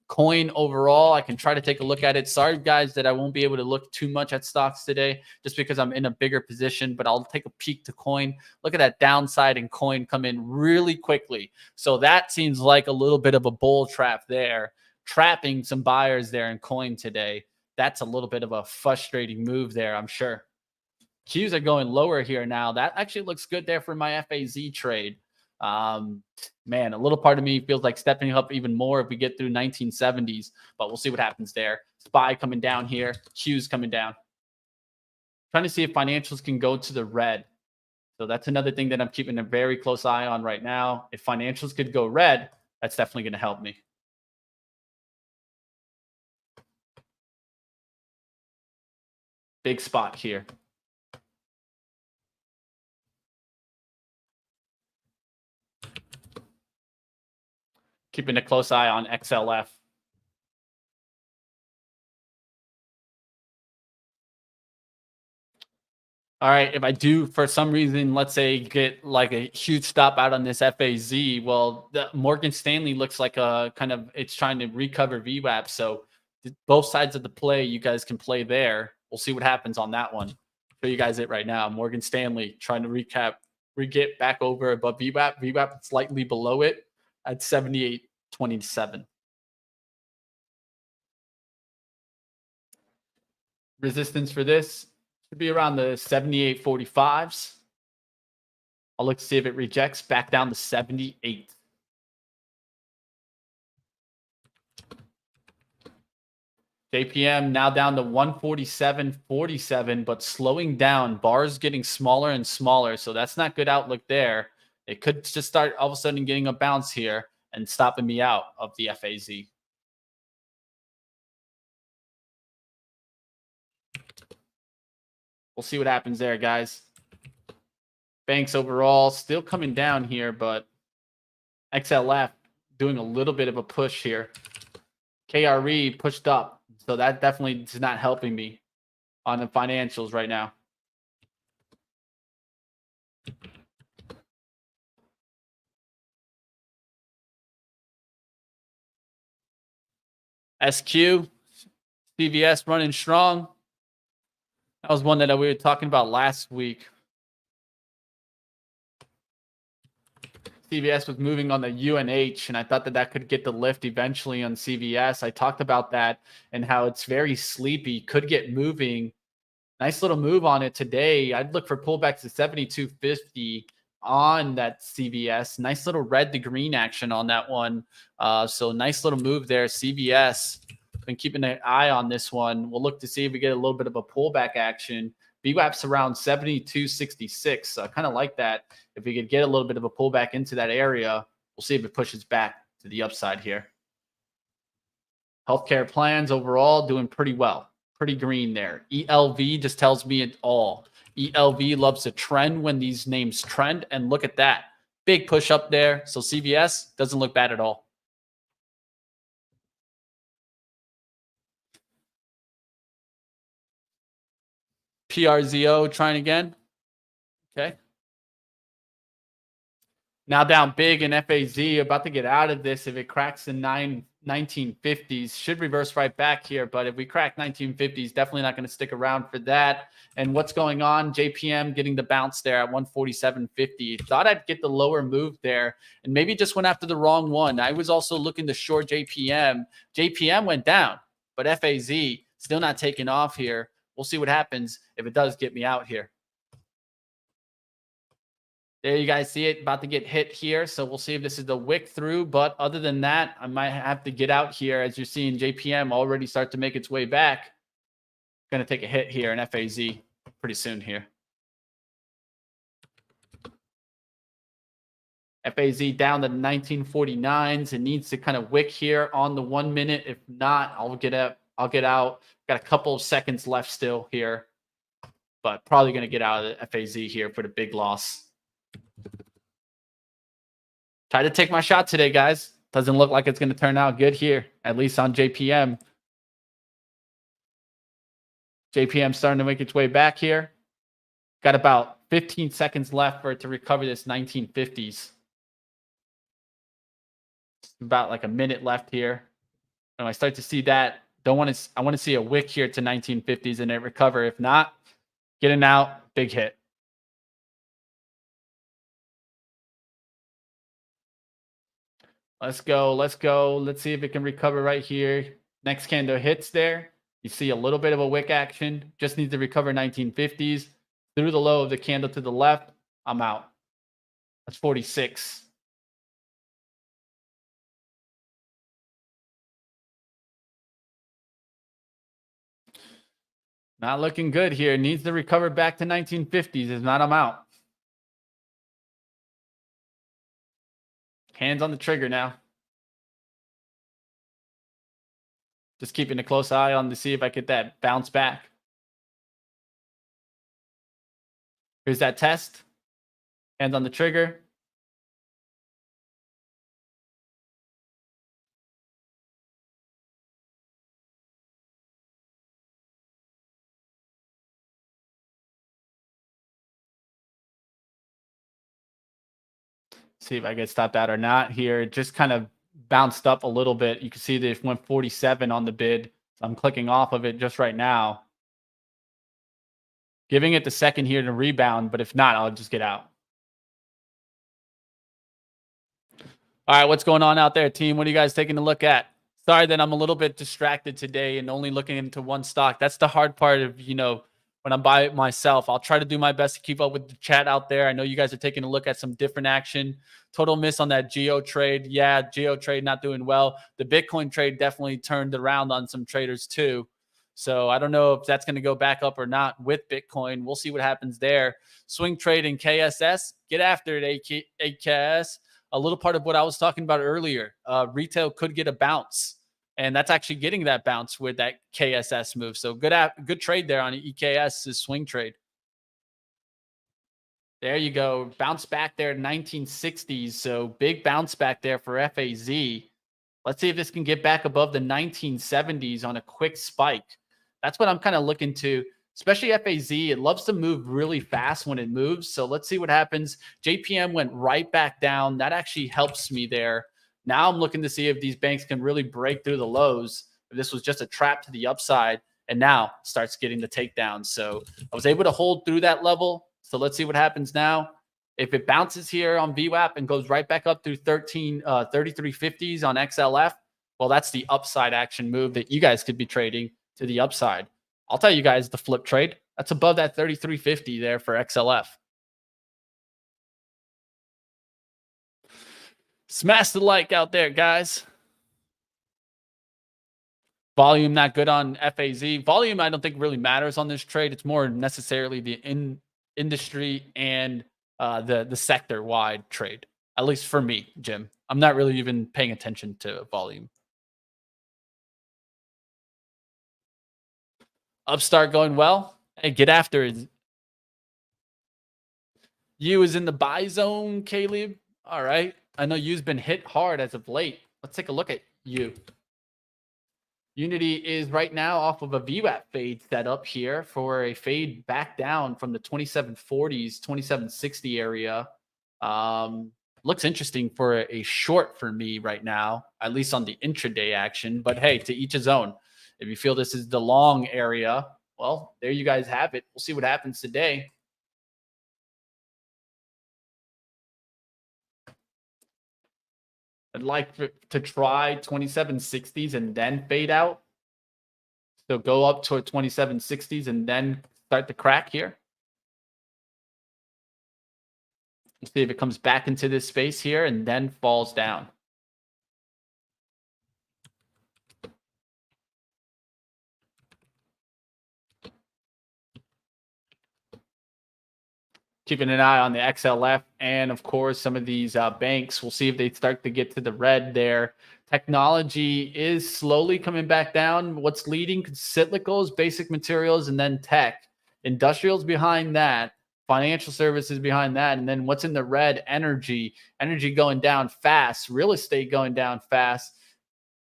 Coin overall, I can try to take a look at it. Sorry, guys, that I won't be able to look too much at stocks today just because I'm in a bigger position, but I'll take a peek to coin. Look at that downside in coin come in really quickly. So that seems like a little bit of a bull trap there, trapping some buyers there in coin today. That's a little bit of a frustrating move there, I'm sure. Qs are going lower here now. That actually looks good there for my FAZ trade. Man, a little part of me feels like stepping up even more if we get through 1970s, but we'll see what happens there. SPY coming down here, Q's coming down. Trying to see if financials can go to the red. So that's another thing that I'm keeping a very close eye on right now. If financials could go red, that's definitely going to help me. Big spot here. Keeping a close eye on XLF. All right, if I do, for some reason, let's say get like a huge stop out on this FAZ, well, the Morgan Stanley looks like a kind of, it's trying to recover VWAP. So both sides of the play, you guys can play there. We'll see what happens on that one. Show you guys it right now. Morgan Stanley trying to get back over above VWAP. VWAP slightly below it at 78.27. Resistance for this should be around the 78.45s. I'll look to see if it rejects back down to 78. JPM now down to 147.47, but slowing down. Bars getting smaller and smaller, so that's not good outlook there. It could just start all of a sudden getting a bounce here and stopping me out of the FAZ. We'll see what happens there, guys. Banks overall still coming down here, but XLF doing a little bit of a push here. KRE pushed up, so that definitely is not helping me on the financials right now. SQ, CVS running strong. That was one that we were talking about last week. CVS was moving on the UNH, and I thought that that could get the lift eventually on CVS. I talked about that and how it's very sleepy, could get moving. Nice little move on it today. I'd look for pullbacks to 72.50 on that CVS. Nice little red to green action on that one. So nice little move there. CVS, been keeping an eye on this one. We'll look to see if we get a little bit of a pullback action. VWAP's around 72.66. I kind of like that. If we could get a little bit of a pullback into that area, we'll see if it pushes back to the upside here. Healthcare plans overall doing pretty well. Pretty green there. ELV just tells me it all. ELV loves to trend when these names trend, and look at that. Big push up there. So CVS doesn't look bad at all. PRZO trying again. Okay. Now down big in FAZ, about to get out of this. If it cracks the 1950s, should reverse right back here. But if we crack 1950s, definitely not going to stick around for that. And what's going on? JPM getting the bounce there at 147.50. Thought I'd get the lower move there and maybe just went after the wrong one. I was also looking to short JPM. JPM went down, but FAZ still not taking off here. We'll see what happens if it does get me out here. There you guys see it about to get hit here. So we'll see if this is the wick through. But other than that, I might have to get out here as you're seeing JPM already start to make its way back. Going to take a hit here in FAZ pretty soon here. FAZ down to 1949s. It needs to kind of wick here on the 1 minute. If not, I'll get out. Got a couple of seconds left still here, but probably going to get out of the FAZ here for the big loss. Try to take my shot today, guys. Doesn't look like it's going to turn out good here, at least on JPM. JPM starting to make its way back here. Got about 15 seconds left for it to recover this 1950s. About like a minute left here. And I start to see that. I want to see a wick here to 1950s and it recover. If not, getting out, big hit. Let's go. Let's go. Let's see if it can recover right here. Next candle hits there. You see a little bit of a wick action. Just needs to recover 1950s. Through the low of the candle to the left, I'm out. That's 46. Not looking good here. Needs to recover back to 1950s. If not, I'm out. Hands on the trigger now. Just keeping a close eye on to see if I get that bounce back. Here's that test. Hands on the trigger. See if I get stopped out or not here. It just kind of bounced up a little bit. You can see that it went 47 on the bid. So I'm clicking off of it just right now. Giving it the second here to rebound, but if not, I'll just get out. All right, what's going on out there, team? What are you guys taking a look at? Sorry that I'm a little bit distracted today and only looking into one stock. That's the hard part of, when I'm by myself. I'll try to do my best to keep up with the chat out there. I know you guys are taking a look at some different action. Total miss on that Geo trade. Yeah, Geo trade not doing well. The Bitcoin trade definitely turned around on some traders too. So I don't know if that's going to go back up or not with Bitcoin. We'll see what happens there. Swing trade in KSS. Get after it, AKS. A little part of what I was talking about earlier. Retail could get a bounce. And that's actually getting that bounce with that KSS move. So good trade there on EKS's swing trade. There you go. Bounce back there, 1960s. So big bounce back there for FAZ. Let's see if this can get back above the 1970s on a quick spike. That's what I'm kind of looking to, especially FAZ. It loves to move really fast when it moves. So let's see what happens. JPM went right back down. That actually helps me there. Now I'm looking to see if these banks can really break through the lows. If this was just a trap to the upside, and now starts getting the takedown. So I was able to hold through that level. So let's see what happens now. If it bounces here on VWAP and goes right back up through 3350s on XLF, well, that's the upside action move that you guys could be trading to the upside. I'll tell you guys the flip trade. That's above that 3350 there for XLF. Smash the like out there, guys. Volume not good on FAZ. Volume I don't think really matters on this trade. It's more necessarily the industry and the sector-wide trade. At least for me, Jim. I'm not really even paying attention to volume. Upstart going well. Hey, get after it. You is in the buy zone, Caleb. All right. I know you've been hit hard as of late. Let's take a look at you. Unity is right now off of a VWAP fade setup here for a fade back down from the 2740s, 2760 area. Looks interesting for a short for me right now, at least on the intraday action. But hey, to each his own. If you feel this is the long area, well, there you guys have it. We'll see what happens today. I'd like to try 2760s and then fade out. So go up to 2760s and then start to crack here. Let's see if it comes back into this space here and then falls down. Keeping an eye on the XLF and, of course, some of these banks. We'll see if they start to get to the red there. Technology is slowly coming back down. What's leading? Cyclicals, basic materials, and then tech. Industrials behind that. Financial services behind that. And then what's in the red? Energy. Energy going down fast. Real estate going down fast.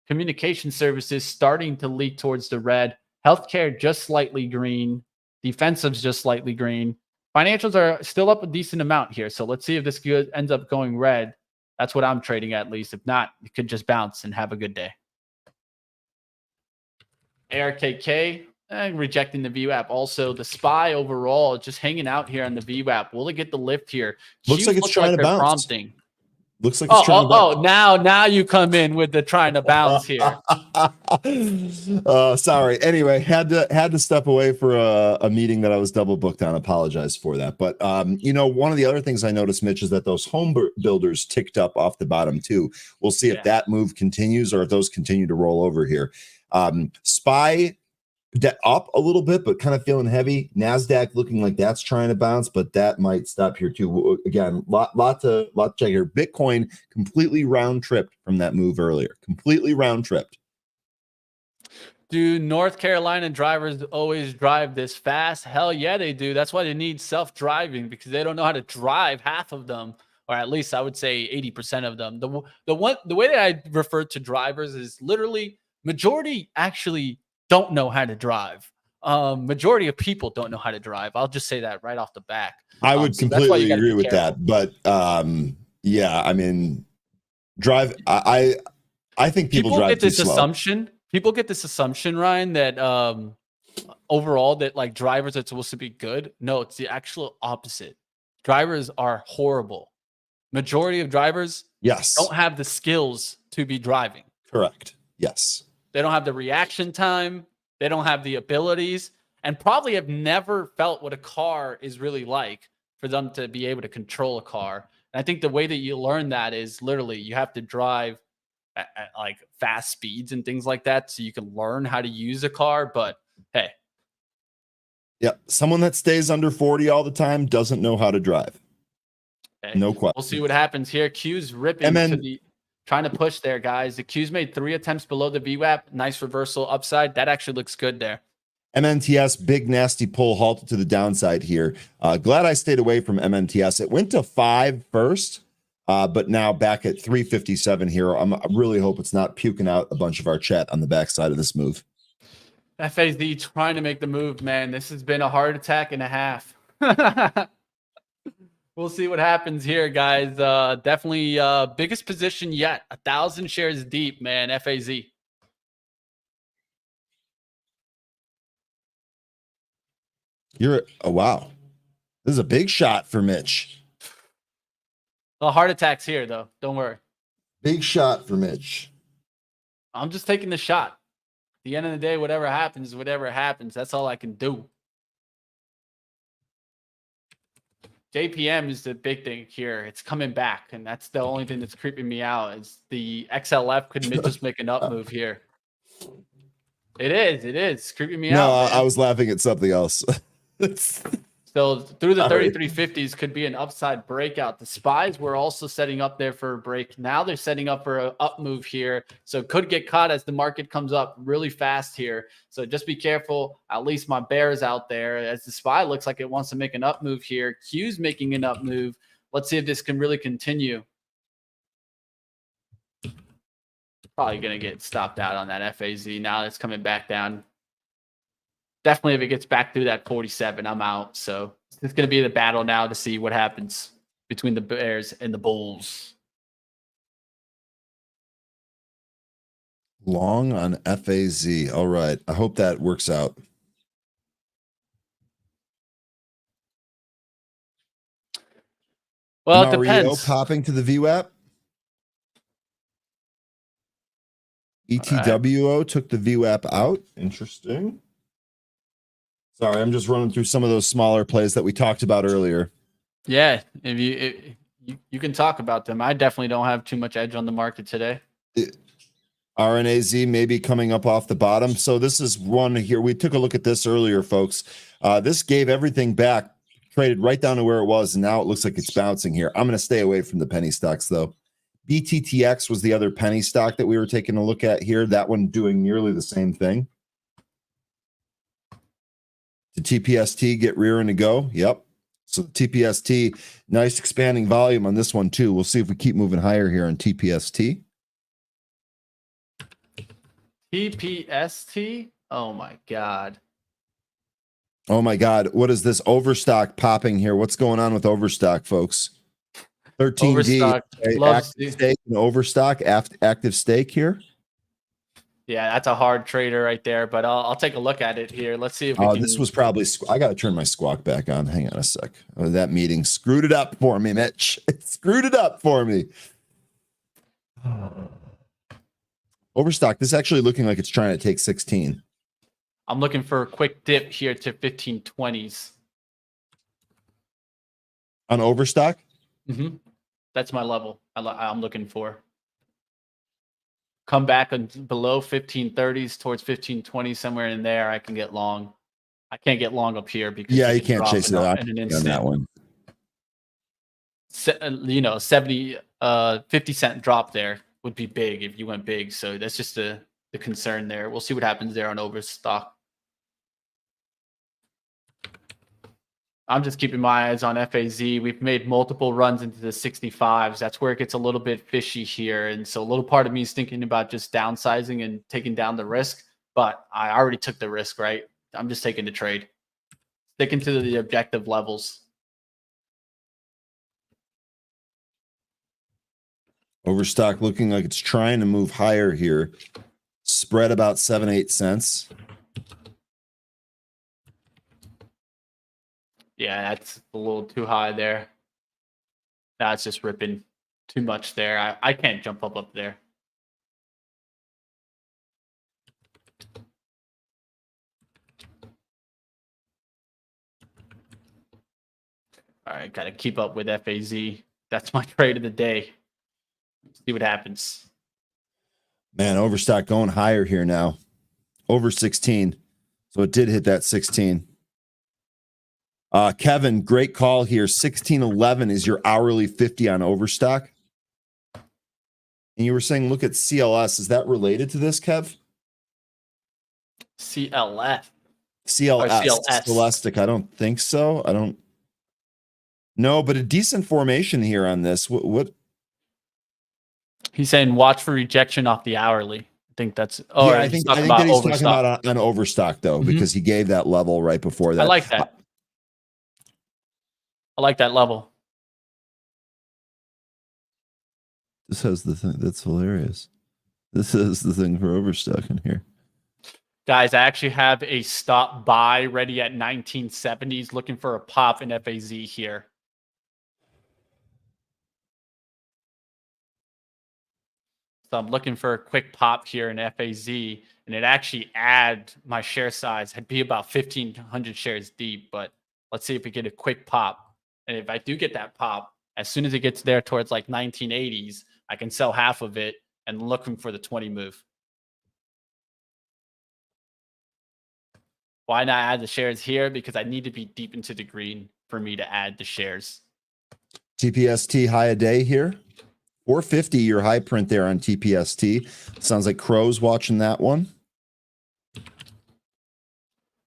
Communication services starting to leak towards the red. Healthcare just slightly green. Defensives just slightly green. Financials are still up a decent amount here. So let's see if this ends up going red. That's what I'm trading at least. If not, it could just bounce and have a good day. ARKK, rejecting the VWAP. Also, the SPY overall just hanging out here on the VWAP. Will it get the lift here? Looks like it's trying to bounce. Prompting. Looks like it's trying to bounce. Now you come in with the trying to bounce here. Sorry. Anyway, had to step away for a meeting that I was double booked on. Apologize for that. But one of the other things I noticed, Mitch, is that those home builders ticked up off the bottom too. We'll see if that move continues or if those continue to roll over here. SPY up a little bit, but kind of feeling heavy. NASDAQ looking like that's trying to bounce, but that might stop here too. Again, lot to check here. Bitcoin completely round tripped from that move earlier. Completely round tripped. Do North Carolina drivers always drive this fast? Hell yeah, they do. That's why they need self-driving, because they don't know how to drive, half of them, or at least I would say 80% of them. The way that I refer to drivers is literally majority actually don't know how to drive. Majority of people don't know how to drive. I'll just say that right off the back. I would completely agree with that. But yeah, I mean, drive. I think people drive get this too slow. assumption. People get this assumption, Ryan, that overall that like drivers are supposed to be good. No, it's the actual opposite. Drivers are horrible. Majority of drivers, don't have the skills to be driving. Correct. Yes. They don't have the reaction time. They don't have the abilities. and probably have never felt what a car is really like for them to be able to control a car. And I think the way that you learn that is literally you have to drive at like fast speeds and things like that so you can learn how to use a car. But hey, Yeah, someone that stays under 40 all the time doesn't know how to drive. okay, No we'll see question. what happens here. Q's ripping to the trying to push there, guys. The Q's made 3 attempts below the VWAP. Nice reversal upside. That actually looks good there. MNTS, big nasty pull, halted to the downside here. Glad I stayed away from MNTS. It went to 5 first, but now back at 357 here. I really hope it's not puking out a bunch of our chat on the backside of this move. FAZ trying to make the move, man. This has been a heart attack and a half. We'll see what happens here, guys. Definitely biggest position yet. 1,000 shares deep, man. FAZ. Oh, wow. This is a big shot for Mitch. The heart attacks here, though. Don't worry. Big shot for Mitch. I'm just taking the shot. At the end of the day, whatever happens, whatever happens. That's all I can do. JPM is the big thing here. It's coming back, and that's the only thing that's creeping me out is the XLF could just make an up move here. It is. It's creeping me out. No, I was laughing at something else. So through the 3350s could be an upside breakout. The SPYs were also setting up there for a break. Now they're setting up for an up move here. So it could get caught as the market comes up really fast here. So just be careful. At least my bears out there as the SPY looks like it wants to make an up move here. Q's making an up move. Let's see if this can really continue. Probably going to get stopped out on that FAZ. Now it's coming back down. Definitely if it gets back through that 47, I'm out. So it's going to be the battle now to see what happens between the Bears and the Bulls. Long on FAZ. All right. I hope that works out. Well, MREO it depends. popping to the VWAP. ETWO took the VWAP out. Interesting. Sorry, I'm just running through some of those smaller plays that we talked about earlier. Yeah, if you can talk about them. I definitely don't have too much edge on the market today. RNAZ maybe coming up off the bottom. So this is one here. We took a look at this earlier, folks. This gave everything back, traded right down to where it was, and now it looks like it's bouncing here. I'm going to stay away from the penny stocks, though. BTTX was the other penny stock that we were taking a look at here. That one doing nearly the same thing. The TPST get rearing to go. Yep. So the TPST, nice expanding volume on this one too. We'll see if we keep moving higher here on TPST. TPST? Oh my God. Oh my God. What is this overstock popping here? What's going on with overstock, folks? 13D, active stake and overstock, active stake here. Yeah, that's a hard trader right there, but I'll take a look at it here. Let's see if we can... This was probably... I got to turn my squawk back on. Hang on a sec. That meeting screwed it up for me, Mitch. It screwed it up for me. Overstock, this is actually looking like it's trying to take 16. I'm looking for a quick dip here to 1520s. On overstock? Mm-hmm. That's my level I'm looking for. Come back below 1530s towards 1520, somewhere in there. I can get long. I can't get long up here because you can't chase it out in an instant. On that one. 70, 50-cent drop there would be big if you went big. So that's just the concern there. We'll see what happens there on overstock. I'm just keeping my eyes on FAZ. We've made multiple runs into the 65s. That's where it gets a little bit fishy here. And so a little part of me is thinking about just downsizing and taking down the risk. But I already took the risk, right? I'm just taking the trade. Sticking to the objective levels. Overstock looking like it's trying to move higher here. Spread about 7-8 cents. Yeah, that's a little too high there. That's just ripping too much there. I can't jump up there. All right, got to keep up with FAZ. That's my trade of the day. See what happens. Man, Overstock going higher here now. Over 16. So it did hit that 16. Kevin, great call here. 1611 is your hourly 50 on Overstock. And you were saying, look at CLS. Is that related to this, Kev? CLF. CLS. CLS. Celestic. I don't think so. I don't. No, but a decent formation here on this. What? He's saying watch for rejection off the hourly. I think that's. Oh, yeah, I think that he's talking about on Overstock though, Mm-hmm. because he gave that level right before that. I like that. I like that level. This has the thing. That's hilarious. This is the thing for Overstock in here. Guys, I actually have a stop buy ready at 1970s, looking for a pop in FAZ here. So I'm looking for a quick pop here in FAZ, and it actually add my share size. I'd be about 1,500 shares deep, but let's see if we get a quick pop. And if I do get that pop, as soon as it gets there towards like 1980s, I can sell half of it and looking for the 20 move. Why not add the shares here? Because I need to be deep into the green for me to add the shares. TPST high a day here. 450, your high print there on TPST. Sounds like Crow's watching that one.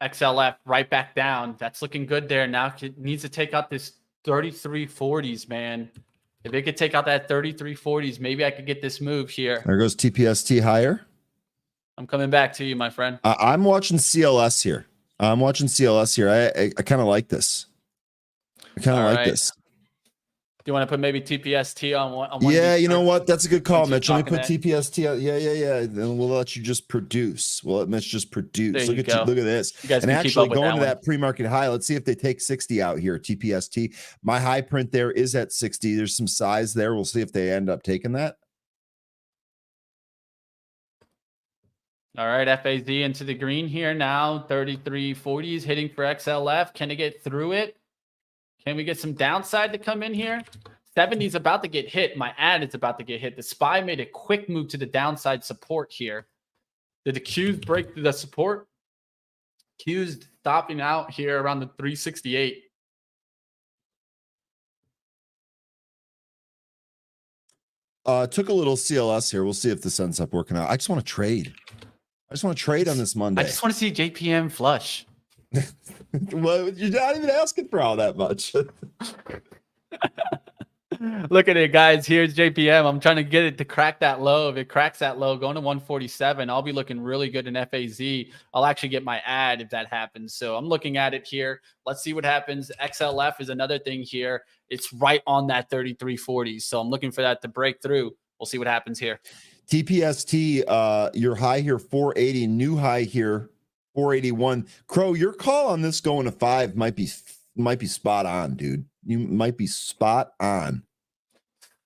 XLF right back down. That's looking good there. Now it needs to take out this 3340s, man. If it could take out that 3340s, maybe I could get this move here. There goes TPST higher. I'm coming back to you, my friend. I'm watching CLS here. I kind of like this. I kind of like this. Do you want to put maybe TPST on one? Yeah, you know what? That's a good call, Mitch. Let me put TPST out. Yeah. Then we'll let you just produce. We'll let Mitch just produce. Look at this. You guys and actually going to that pre-market high. Let's see if they take 60 out here. TPST. My high print there is at 60. There's some size there. We'll see if they end up taking that. All right, FAZ into the green here now. 3340s hitting for XLF. Can it get through it? Can we get some downside to come in here? 70's about to get hit. My ad is about to get hit. The SPY made a quick move to the downside support here. Did the Qs break through the support? Qs stopping out here around the 368. Took a little CLS here. We'll see if this ends up working out. I just want to trade. I just want to trade on this Monday. I just want to see JPM flush. Well, you're not even asking for all that much. Look at it, guys. Here's JPM. I'm trying to get it to crack that low. If it cracks that low, going to 147, I'll be looking really good in FAZ. I'll actually get my ad if that happens. So I'm looking at it here. Let's see what happens. XLF is another thing here. It's right on that 3340. So I'm looking for that to break through. We'll see what happens here. TPST, your high here, 480, new high here, 481. Crow, your call on this going to 5 might be spot on, dude. You might be spot on.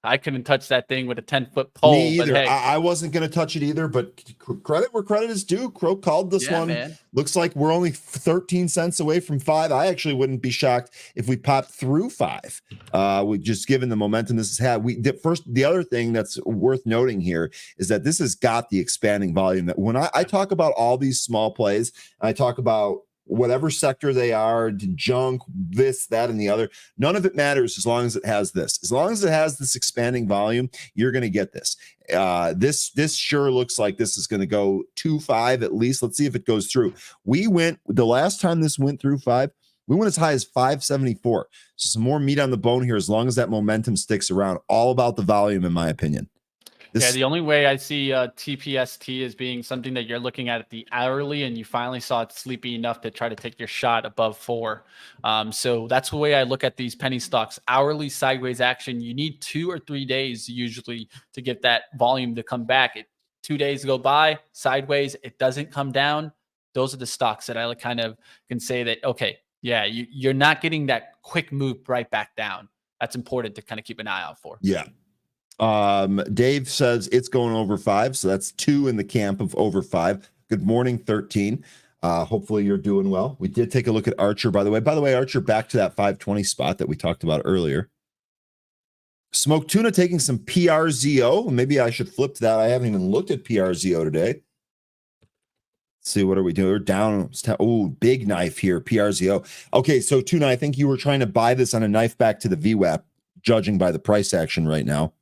I couldn't touch that thing with a 10-foot pole. Me either. But hey. I wasn't going to touch it either, but credit where credit is due. Crow called this one. Man. Looks like we're only 13 cents away from 5. I actually wouldn't be shocked if we popped through 5. We just given the momentum this has had. The other thing that's worth noting here is that this has got the expanding volume. That when I talk about all these small plays, I talk about whatever sector they are, junk, this, that, and the other. None of it matters as long as it has this. As long as it has this expanding volume, you're going to get this. This sure looks like this is going to go 2.5 at least. Let's see if it goes through. The last time this went through 5, we went as high as 574. So some more meat on the bone here as long as that momentum sticks around. All about the volume, in my opinion. The only way I see TPST as being something that you're looking at the hourly, and you finally saw it sleepy enough to try to take your shot above 4. So that's the way I look at these penny stocks. Hourly sideways action, you need 2 or 3 days usually to get that volume to come back. 2 days go by, sideways, it doesn't come down. Those are the stocks that I kind of can say that, okay, yeah, you're not getting that quick move right back down. That's important to kind of keep an eye out for. Yeah. Dave says it's going over 5, so that's 2 in the camp of over 5. Good morning, 13. Hopefully you're doing well. We did take a look at Archer, by the way. By the way, Archer back to that 520 spot that we talked about earlier. Smoked Tuna taking some PRZO. Maybe I should flip to that. I haven't even looked at PRZO today. Let's see, what are we doing? We're down. Oh, big knife here, PRZO. Okay, so Tuna, I think you were trying to buy this on a knife back to the VWAP, judging by the price action right now.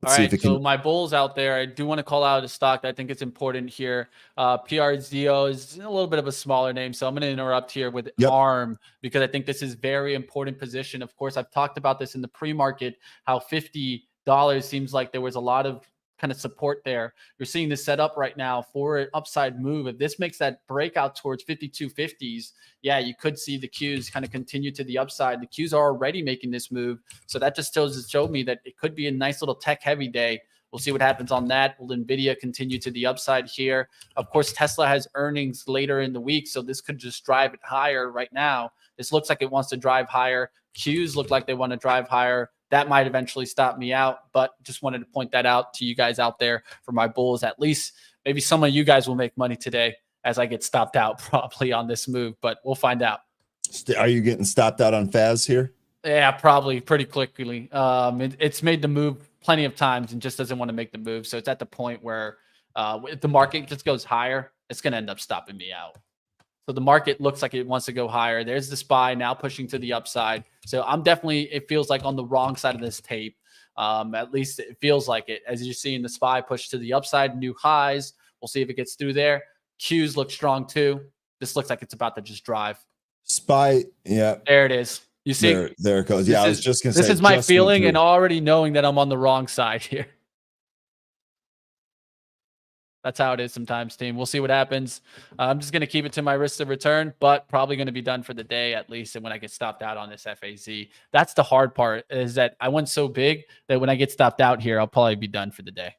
All right, so my bulls out there, I do want to call out a stock that I think it's important here. PRZO is a little bit of a smaller name, so I'm going to interrupt here with ARM because I think this is very important position. Of course, I've talked about this in the pre-market, how $50 seems like there was a lot of kind of support there. You're seeing this set up right now for an upside move. If this makes that breakout towards 52.50s, yeah, you could see the Qs kind of continue to the upside. The Qs are already making this move. So that just showed me that it could be a nice little tech heavy day. We'll see what happens on that. Will NVIDIA continue to the upside here? Of course, Tesla has earnings later in the week, so this could just drive it higher right now. This looks like it wants to drive higher. Qs look like they want to drive higher. That might eventually stop me out, but just wanted to point that out to you guys out there for my bulls. At least maybe some of you guys will make money today as I get stopped out probably on this move, but we'll find out. Are you getting stopped out on Faz here? Yeah, probably pretty quickly. It's made the move plenty of times and just doesn't want to make the move. So it's at the point where if the market just goes higher, it's going to end up stopping me out. So the market looks like it wants to go higher. There's the SPY now pushing to the upside. So I'm definitely, it feels like on the wrong side of this tape. At least it feels like it. As you're seeing the SPY push to the upside, new highs. We'll see if it gets through there. Qs look strong too. This looks like it's about to just drive. SPY, yeah. There it is. You see? There it goes. Yeah, I was just going to say. This is my feeling and already knowing that I'm on the wrong side here. That's how it is sometimes, team. We'll see what happens. I'm just going to keep it to my risk of return, but probably going to be done for the day at least. And when I get stopped out on this FAZ, that's the hard part, is that I went so big that when I get stopped out here, I'll probably be done for the day.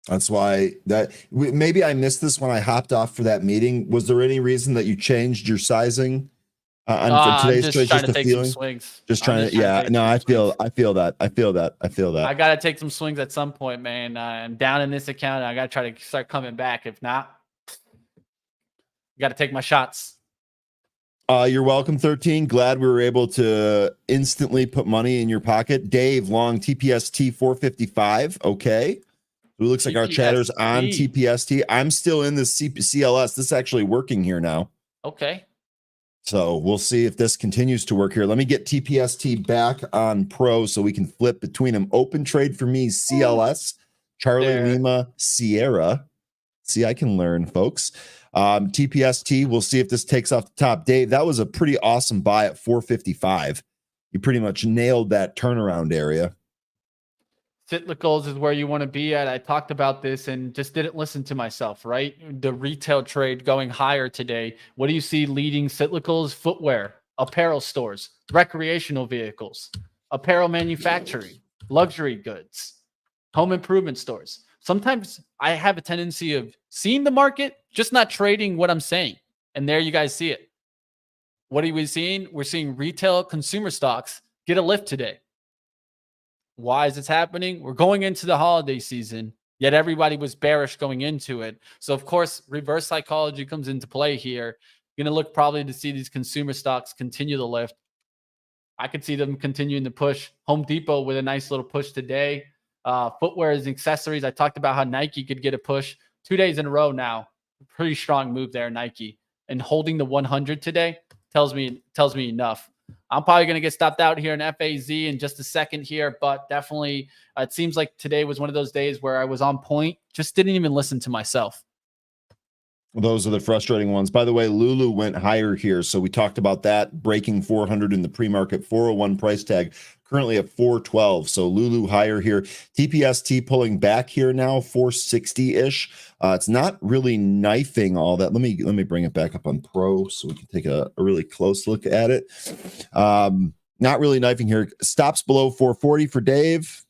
That's why maybe I missed this when I hopped off for that meeting. Was there any reason that you changed your sizing on for today's trade? Just to take some swings. Just trying to, yeah. No, I feel that. I got to take some swings at some point, man. I'm down in this account. I got to try to start coming back. If not, I got to take my shots. You're welcome, 13. Glad we were able to instantly put money in your pocket. Dave, long TPST 455. Okay. It looks like our chatter's on TPST. I'm still in the CLS. This is actually working here now. Okay. So we'll see if this continues to work here. Let me get TPST back on Pro so we can flip between them. Open trade for me, CLS, Charlie Lima, Sierra. See, I can learn, folks. TPST, we'll see if this takes off the top. Dave, that was a pretty awesome buy at 455. You pretty much nailed that turnaround area. Cyclicals is where you want to be at. I talked about this and just didn't listen to myself, right? The retail trade going higher today. What do you see leading cyclicals? Footwear, apparel stores, recreational vehicles, apparel manufacturing, luxury goods, home improvement stores. Sometimes I have a tendency of seeing the market, just not trading what I'm saying. And there you guys see it. What are we seeing? We're seeing retail consumer stocks get a lift today. Why is this happening? We're going into the holiday season, yet everybody was bearish going into it. So, of course, reverse psychology comes into play here. You're going to look probably to see these consumer stocks continue the lift. I could see them continuing to push. Home Depot with a nice little push today. Footwear and accessories. I talked about how Nike could get a push 2 days in a row now. Pretty strong move there, Nike. And holding the 100 today tells me enough. I'm probably going to get stopped out here in FAZ in just a second here, but definitely it seems like today was one of those days where I was on point, just didn't even listen to myself. Those are the frustrating ones. By the way, Lulu went higher here. So we talked about that, breaking 400 in the pre-market, 401 price tag, currently at 412. So Lulu higher here. TPST pulling back here now, 460-ish. It's not really knifing all that. Let me bring it back up on Pro so we can take a really close look at it. Not really knifing here. Stops below 440 for Dave.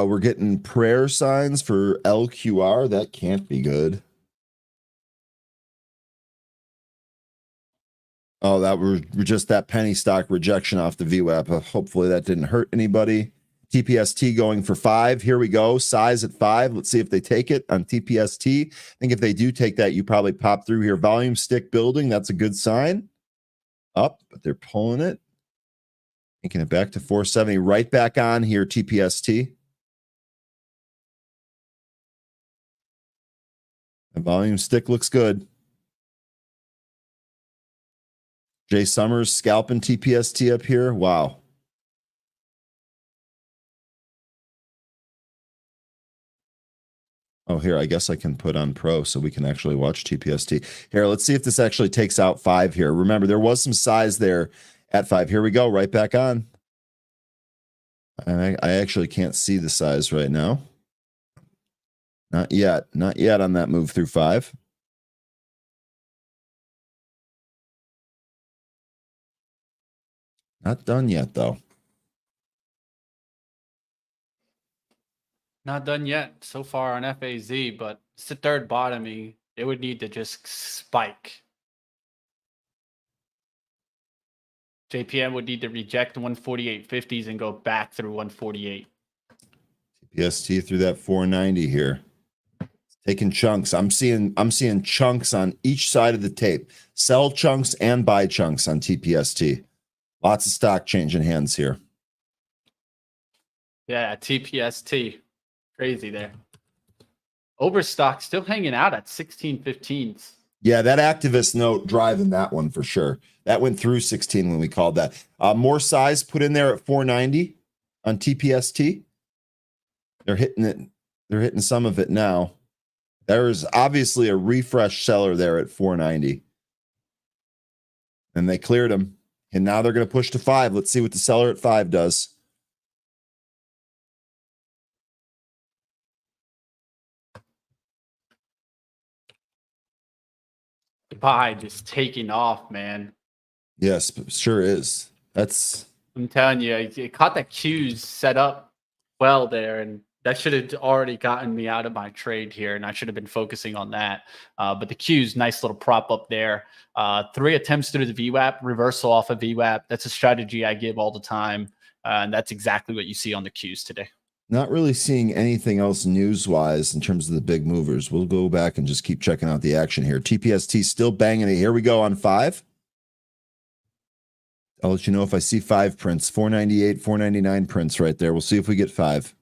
We're getting prayer signs for LQR. That can't be good. Oh, that was just that penny stock rejection off the VWAP. Hopefully that didn't hurt anybody. TPST going for 5. Here we go. Size at 5. Let's see if they take it on TPST. I think if they do take that, you probably pop through here. Volume stick building. That's a good sign. Up, but they're pulling it. Taking it back to 470. Right back on here, TPST. The volume stick looks good. Jay Summers scalping TPST up here. Wow. Oh, here, I guess I can put on pro so we can actually watch TPST. Here, let's see if this actually takes out 5 here. Remember, there was some size there at 5. Here we go, right back on. I actually can't see the size right now. Not yet. Not yet on that move through 5. Not done yet, though. Not done yet so far on FAZ, but it's the third bottoming. It would need to just spike. JPM would need to reject 148.50s and go back through 148. TPST through that 490 here. It's taking chunks. I'm seeing chunks on each side of the tape. Sell chunks and buy chunks on TPST. Lots of stock changing hands here. Yeah, TPST. Crazy there. Overstock still hanging out at 16.15s. Yeah, that activist note driving that one for sure. That went through 16 when we called that. More size put in there at 490 on TPST. They're hitting it. They're hitting some of it now. There is obviously a refresh seller there at 490. And they cleared them. And now they're going to push to 5. Let's see what the seller at 5 does. Buy just taking off, man. Yes, sure is. I'm telling you, it caught that Q's set up well there, and that should have already gotten me out of my trade here, and I should have been focusing on that. But the Q's, nice little prop up there. 3 attempts through the VWAP, reversal off of VWAP. That's a strategy I give all the time, and that's exactly what you see on the Q's today. Not really seeing anything else news-wise in terms of the big movers. We'll go back and just keep checking out the action here. TPST still banging it. Here we go on 5. I'll let you know if I see 5 prints. 498, 499 prints right there. We'll see if we get 5.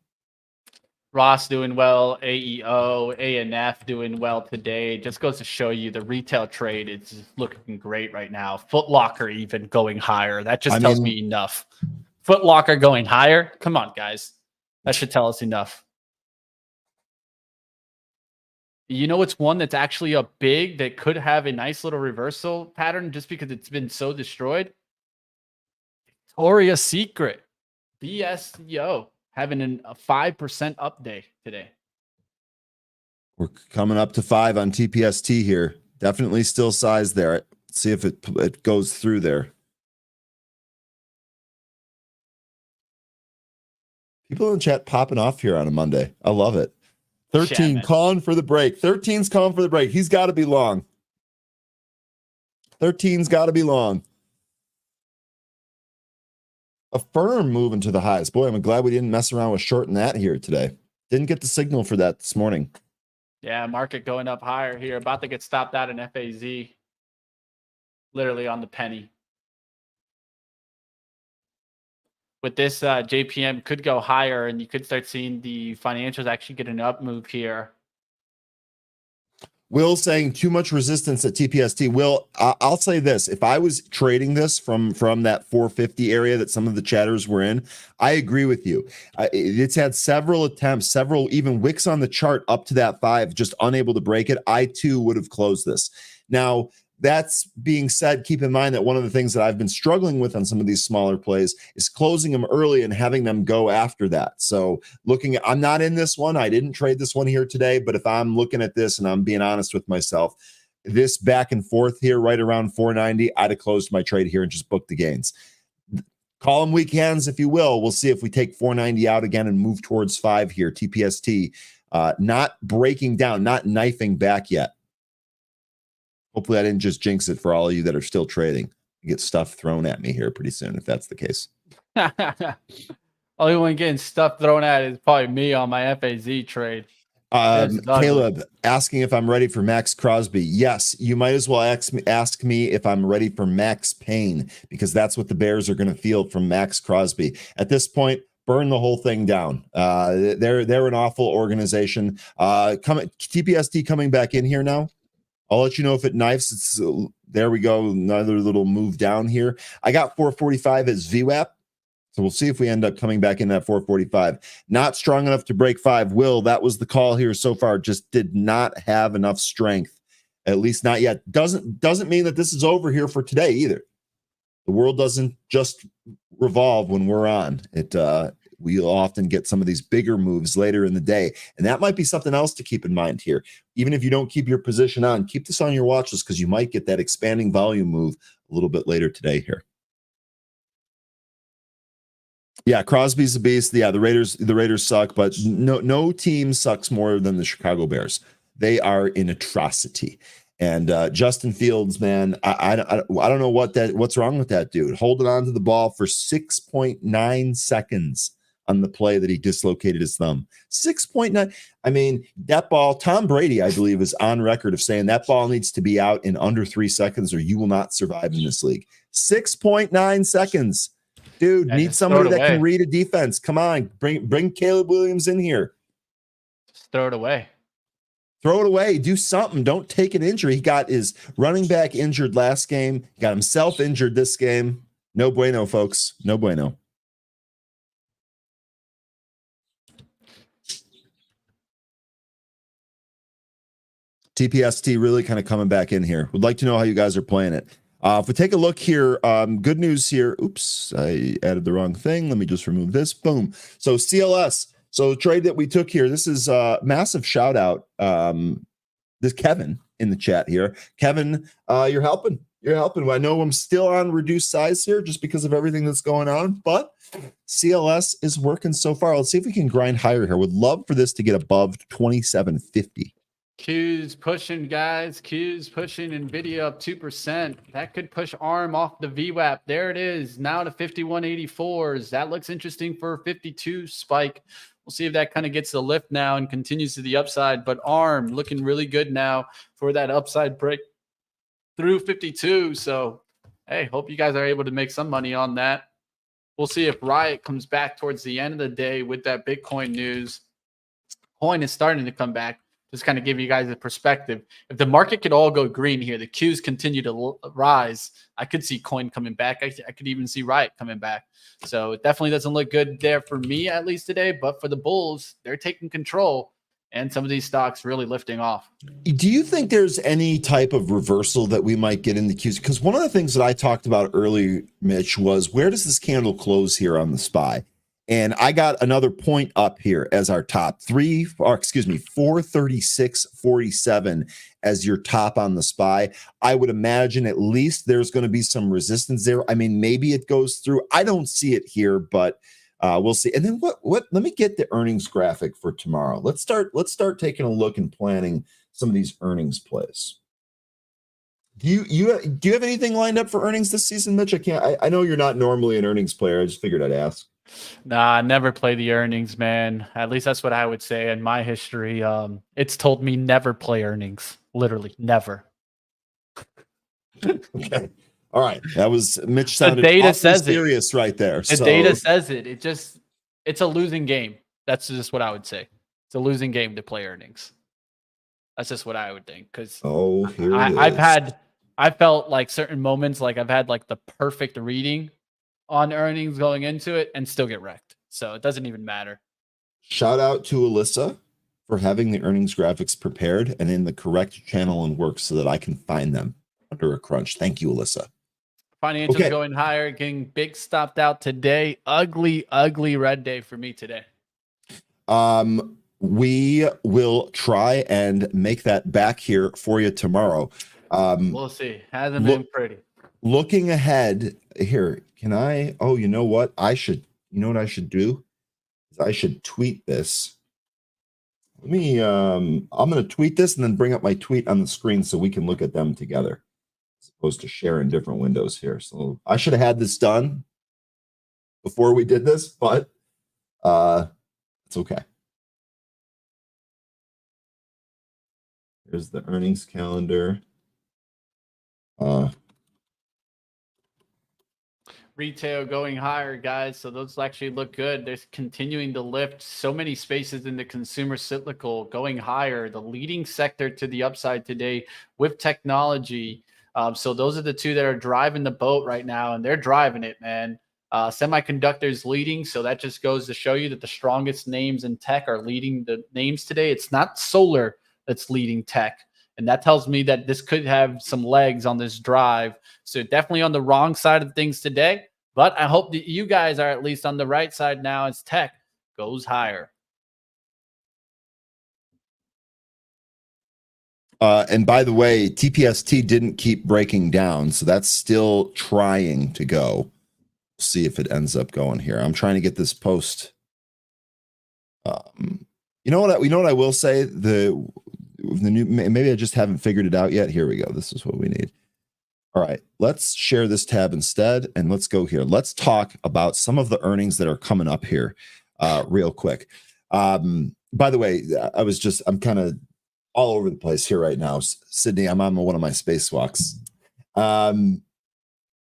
Ross doing well. AEO, ANF doing well today. Just goes to show you the retail trade is looking great right now. Foot Locker even going higher. That just tells me enough. Foot Locker going higher? Come on, guys. That should tell us enough. You know, it's one that's actually a big that could have a nice little reversal pattern just because it's been so destroyed. Victoria's Secret, BSCO, having a 5% up day today. We're coming up to 5 on TPST here. Definitely still size there. Let's see if it goes through there. People in the chat popping off here on a Monday. I love it. 13 calling for the break. 13's calling for the break. He's got to be long. 13's got to be long. A firm moving to the highs. Boy, I'm glad we didn't mess around with shorting that here today. Didn't get the signal for that this morning. Yeah, market going up higher here. About to get stopped out in FAZ. Literally on the penny. With this, JPM could go higher, and you could start seeing the financials actually get an up move here. Will saying too much resistance at TPST. Will, I'll say this. If I was trading this from that 450 area that some of the chatters were in, I agree with you. It's had several attempts, several even wicks on the chart up to that 5, just unable to break it. I, too, would have closed this. Now, that's being said, keep in mind that one of the things that I've been struggling with on some of these smaller plays is closing them early and having them go after that. So I'm not in this one. I didn't trade this one here today, but if I'm looking at this and I'm being honest with myself, this back and forth here right around 490, I'd have closed my trade here and just booked the gains. Call them weak hands, if you will. We'll see if we take 490 out again and move towards 5 here. TPST not breaking down, not knifing back yet. Hopefully I didn't just jinx it for all of you that are still trading. get stuff thrown at me here pretty soon if that's the case. Only one getting stuff thrown at is probably me on my FAZ trade. Caleb asking if I'm ready for Max Crosby. Yes, you might as well ask me if I'm ready for Max Payne, because that's what the Bears are going to feel from Max Crosby. At this point, burn the whole thing down. They're an awful organization. TPST coming back in here now. I'll let you know if it knifes. There we go. Another little move down here. I got 445 as VWAP. So we'll see if we end up coming back in at 445. Not strong enough to break 5. Will, that was the call here so far. Just did not have enough strength. At least not yet. Doesn't mean that this is over here for today either. The world doesn't just revolve when we're on. We'll often get some of these bigger moves later in the day. And that might be something else to keep in mind here. Even if you don't keep your position on, keep this on your watch list, because you might get that expanding volume move a little bit later today here. Yeah, Crosby's a beast. Yeah, the Raiders suck, but no team sucks more than the Chicago Bears. They are an atrocity. And Justin Fields, man, I don't know what's wrong with that dude. Holding on to the ball for 6.9 seconds on the play that he dislocated his thumb. 6.9. I mean, that ball, Tom Brady, I believe, is on record of saying that ball needs to be out in under 3 seconds or you will not survive in this league. 6.9 seconds. Dude, need somebody that can read a defense. Come on, bring Caleb Williams in here. Just throw it away. Throw it away. Do something. Don't take an injury. He got his running back injured last game. Got himself injured this game. No bueno, folks. No bueno. TPST really kind of coming back in here. Would like to know how you guys are playing it. If we take a look here, good news here. Oops, I added the wrong thing. Let me just remove this. Boom. So CLS. So the trade that we took here, this is a massive shout out. This Kevin in the chat here. Kevin, you're helping. You're helping. I know I'm still on reduced size here just because of everything that's going on, but CLS is working so far. Let's see if we can grind higher here. Would love for this to get above 2750. Q's pushing, guys. Q's pushing NVIDIA up 2%. That could push ARM off the VWAP. There it is. Now to 5184s. That looks interesting for a 52 spike. We'll see if that kind of gets the lift now and continues to the upside. But ARM looking really good now for that upside break through 52. So, hey, hope you guys are able to make some money on that. We'll see if Riot comes back towards the end of the day with that Bitcoin news. Coin is starting to come back. Just kind of give you guys a perspective. If the market could all go green here, the Qs continue to rise, I could see coin coming back. I could even see Riot coming back. So it definitely doesn't look good there for me, at least today. But for the bulls, they're taking control, and some of these stocks really lifting off. Do you think there's any type of reversal that we might get in the Qs? Because one of the things that I talked about earlier, Mitch, was where does this candle close here on the SPY? And I got another point up here as our top 436.47 as your top on the SPY. I would imagine at least there's going to be some resistance there. I mean, maybe it goes through. I don't see it here, but we'll see. And then what? Let me get the earnings graphic for tomorrow. Let's start taking a look and planning some of these earnings plays. Do you have anything lined up for earnings this season, Mitch? I know you're not normally an earnings player. I just figured I'd ask. Nah, never play the earnings, man. At least that's what I would say in my history. It's told me never play earnings. Literally, never. Okay. All right. That was Mitch sounded the data says serious right there. The data says it. It's a losing game. That's just what I would say. It's a losing game to play earnings. That's just what I would think. Because I felt like certain moments, like I've had like the perfect reading on earnings going into it and still get wrecked. So it doesn't even matter. Shout out to Alyssa for having the earnings graphics prepared and in the correct channel and work so that I can find them under a crunch. Thank you, Alyssa. Financials going higher, getting big stopped out today. Ugly, ugly red day for me today. We will try and make that back here for you tomorrow. We'll see. Hasn't been pretty. Looking ahead here, can I? Oh, you know what? You know what I should do? I should tweet this. Let me. I'm going to tweet this and then bring up my tweet on the screen so we can look at them together, as opposed to sharing different windows here. So I should have had this done before we did this, but it's okay. Here's the earnings calendar. Retail going higher, guys. So those actually look good. They're continuing to lift so many spaces in the consumer cyclical going higher. The leading sector to the upside today with technology. So those are the two that are driving the boat right now, and they're driving it, man. Semiconductors leading. So that just goes to show you that the strongest names in tech are leading the names today. It's not solar that's leading tech. And that tells me that this could have some legs on this drive. So definitely on the wrong side of things today. But I hope that you guys are at least on the right side now as tech goes higher. And by the way, TPST didn't keep breaking down, so that's still trying to go. See if it ends up going here. I'm trying to get this post. You know what I will say? The new, maybe I just haven't figured it out yet. Here we go. This is what we need. All right, let's share this tab instead, and let's go here. Let's talk about some of the earnings that are coming up here real quick. By the way, I'm kind of all over the place here right now. Sydney, I'm on one of my spacewalks. The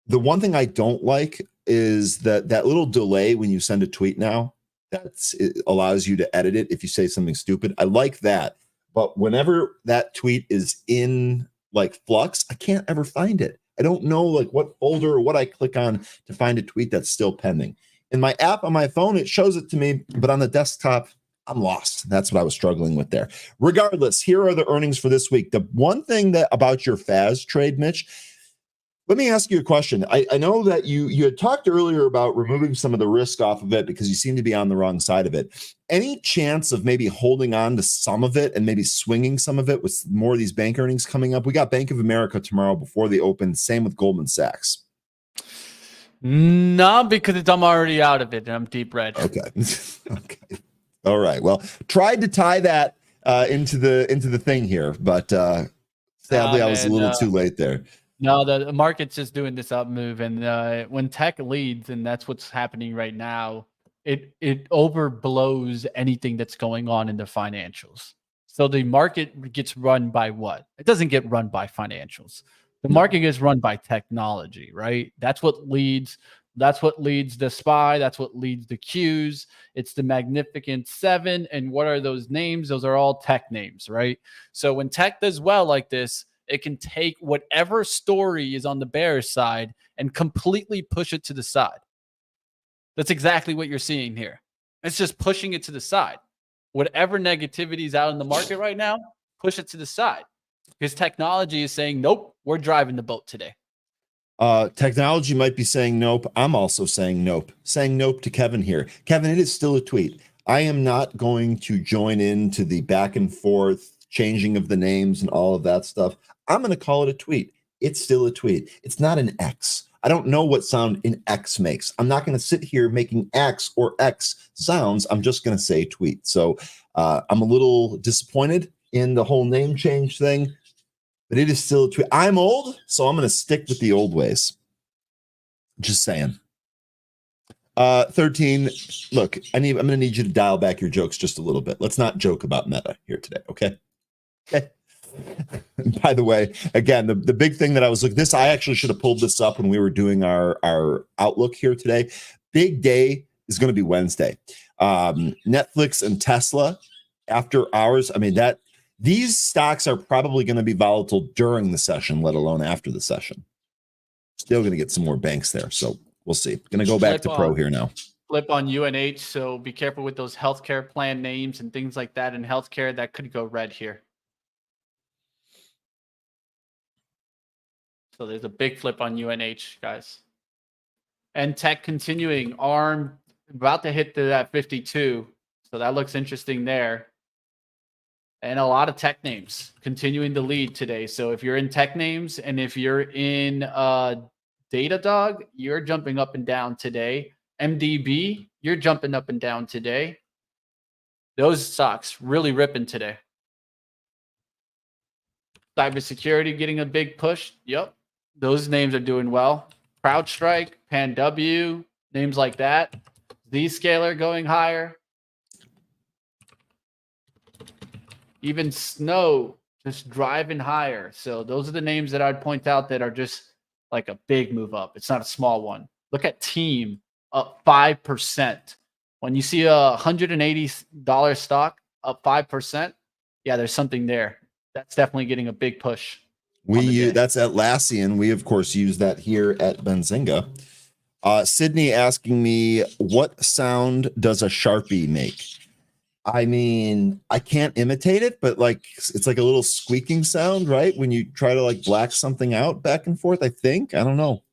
one thing I don't like is that little delay when you send a tweet now. It allows you to edit it if you say something stupid. I like that. But whenever that tweet is in like flux, I can't ever find it. I don't know like what folder or what I click on to find a tweet that's still pending. In my app on my phone, it shows it to me, but on the desktop, I'm lost. That's what I was struggling with there. Regardless, here are the earnings for this week. The one thing that about your FAS trade, Mitch, let me ask you a question. I know that you had talked earlier about removing some of the risk off of it because you seem to be on the wrong side of it. Any chance of maybe holding on to some of it and maybe swinging some of it with more of these bank earnings coming up? We got Bank of America tomorrow before they open. Same with Goldman Sachs. No, because I'm already out of it and I'm deep red. Okay. Okay. All right. Well, tried to tie that into the thing here, but sadly I was a little too late there. No, the market's just doing this up move, and when tech leads, and that's what's happening right now, it overblows anything that's going on in the financials. So the market gets run by what? It doesn't get run by financials. The market gets run by technology, right? That's what leads. That's what leads the SPY. That's what leads the Qs. It's the Magnificent Seven. And what are those names? Those are all tech names, right? So when tech does well like this, it can take whatever story is on the bearish side and completely push it to the side. That's exactly what you're seeing here. It's just pushing it to the side. Whatever negativity is out in the market right now, push it to the side. Because technology is saying, nope, we're driving the boat today. Technology might be saying nope. I'm also saying nope. Saying nope to Kevin here. Kevin, it is still a tweet. I am not going to join into the back and forth changing of the names and all of that stuff. I'm going to call it a tweet. It's still a tweet. It's not an X. I don't know what sound an X makes. I'm not going to sit here making X or X sounds. I'm just going to say tweet. So I'm a little disappointed in the whole name change thing, but it is still a tweet. I'm old, so I'm going to stick with the old ways. Just saying. 13. Look, I'm going to need you to dial back your jokes just a little bit. Let's not joke about Meta here today, okay? Okay. By the way, again, the big thing that I was looking, I actually should have pulled this up when we were doing our outlook here today. Big day is going to be Wednesday. Netflix and Tesla after hours. I mean, these stocks are probably going to be volatile during the session, let alone after the session. Still going to get some more banks there. So we'll see. Going to go back to pro here now. Flip on UNH. So be careful with those healthcare plan names and things like that in healthcare. That could go red here. So there's a big flip on UNH, guys. And tech continuing. ARM about to hit that 52. So that looks interesting there. And a lot of tech names continuing to lead today. So if you're in tech names and if you're in Datadog, you're jumping up and down today. MDB, you're jumping up and down today. Those stocks really ripping today. Cybersecurity getting a big push. Yep. those names are doing well. CrowdStrike, PanW, names like that. Zscaler going higher. Even Snow just driving higher. So those are the names that I'd point out that are just like a big move up. It's not a small one. Look at Team up 5%. When you see a $180 stock up 5%, yeah, there's something there. That's definitely getting a big push. That's Atlassian. We of course use that here at Benzinga. Sydney asking me, what sound does a Sharpie make? I mean, I can't imitate it, but like it's like a little squeaking sound, right? When you try to like black something out back and forth, I think. I don't know.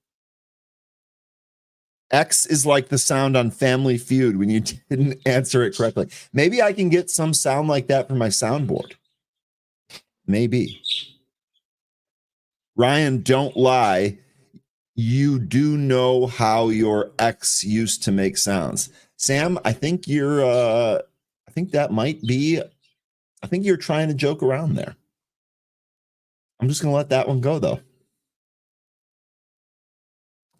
X is like the sound on Family Feud when you didn't answer it correctly. Maybe I can get some sound like that for my soundboard. Maybe. Ryan, don't lie. You do know how your X used to make sounds. Sam, I think you're I think that might be, I think you're trying to joke around there. I'm just going to let that one go, though.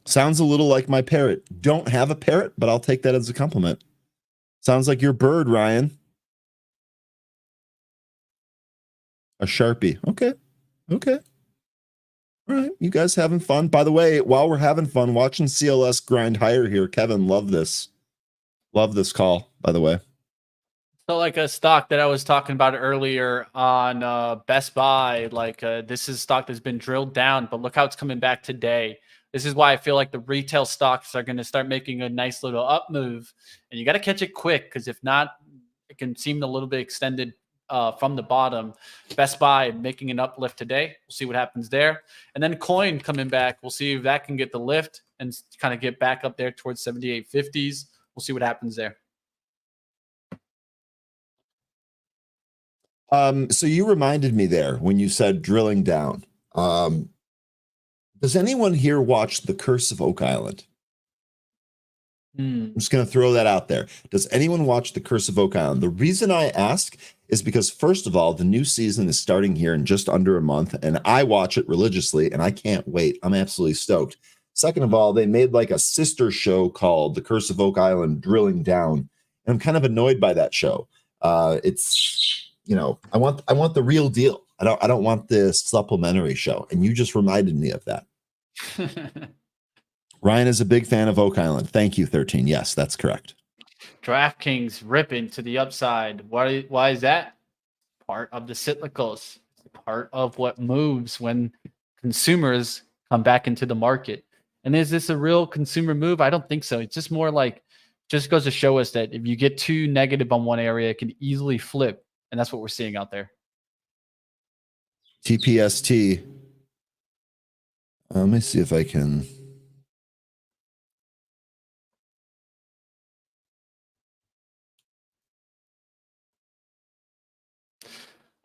Sounds a little like my parrot. Don't have a parrot, but I'll take that as a compliment. Sounds like your bird, Ryan. A Sharpie. Okay. Okay. All right. You guys having fun? By the way, while we're having fun, watching CLS grind higher here. Kevin, love this. Love this call, by the way. So like a stock that I was talking about earlier on Best Buy, like this is stock that's been drilled down, but look how it's coming back today. This is why I feel like the retail stocks are going to start making a nice little up move, and you got to catch it quick because if not, it can seem a little bit extended from the bottom. Best Buy making an uplift today. We'll see what happens there. And then Coin coming back. We'll see if that can get the lift and kind of get back up there towards 78.50s. We'll see what happens there. So you reminded me there when you said drilling down. Does anyone here watch The Curse of Oak Island? I'm just going to throw that out there. Does anyone watch The Curse of Oak Island? The reason I ask is because, first of all, the new season is starting here in just under a month, and I watch it religiously, and I can't wait. I'm absolutely stoked. Second of all, they made like a sister show called The Curse of Oak Island Drilling Down, and I'm kind of annoyed by that show. It's... You know, I want the real deal. I don't want this supplementary show. And you just reminded me of that. Ryan is a big fan of Oak Island. Thank you, 13. Yes, that's correct. DraftKings ripping to the upside. Why is that? Part of the cyclicals. Part of what moves when consumers come back into the market. And is this a real consumer move? I don't think so. It's just more like, just goes to show us that if you get too negative on one area, it can easily flip. And that's what we're seeing out there. TPST. Let me see if I can.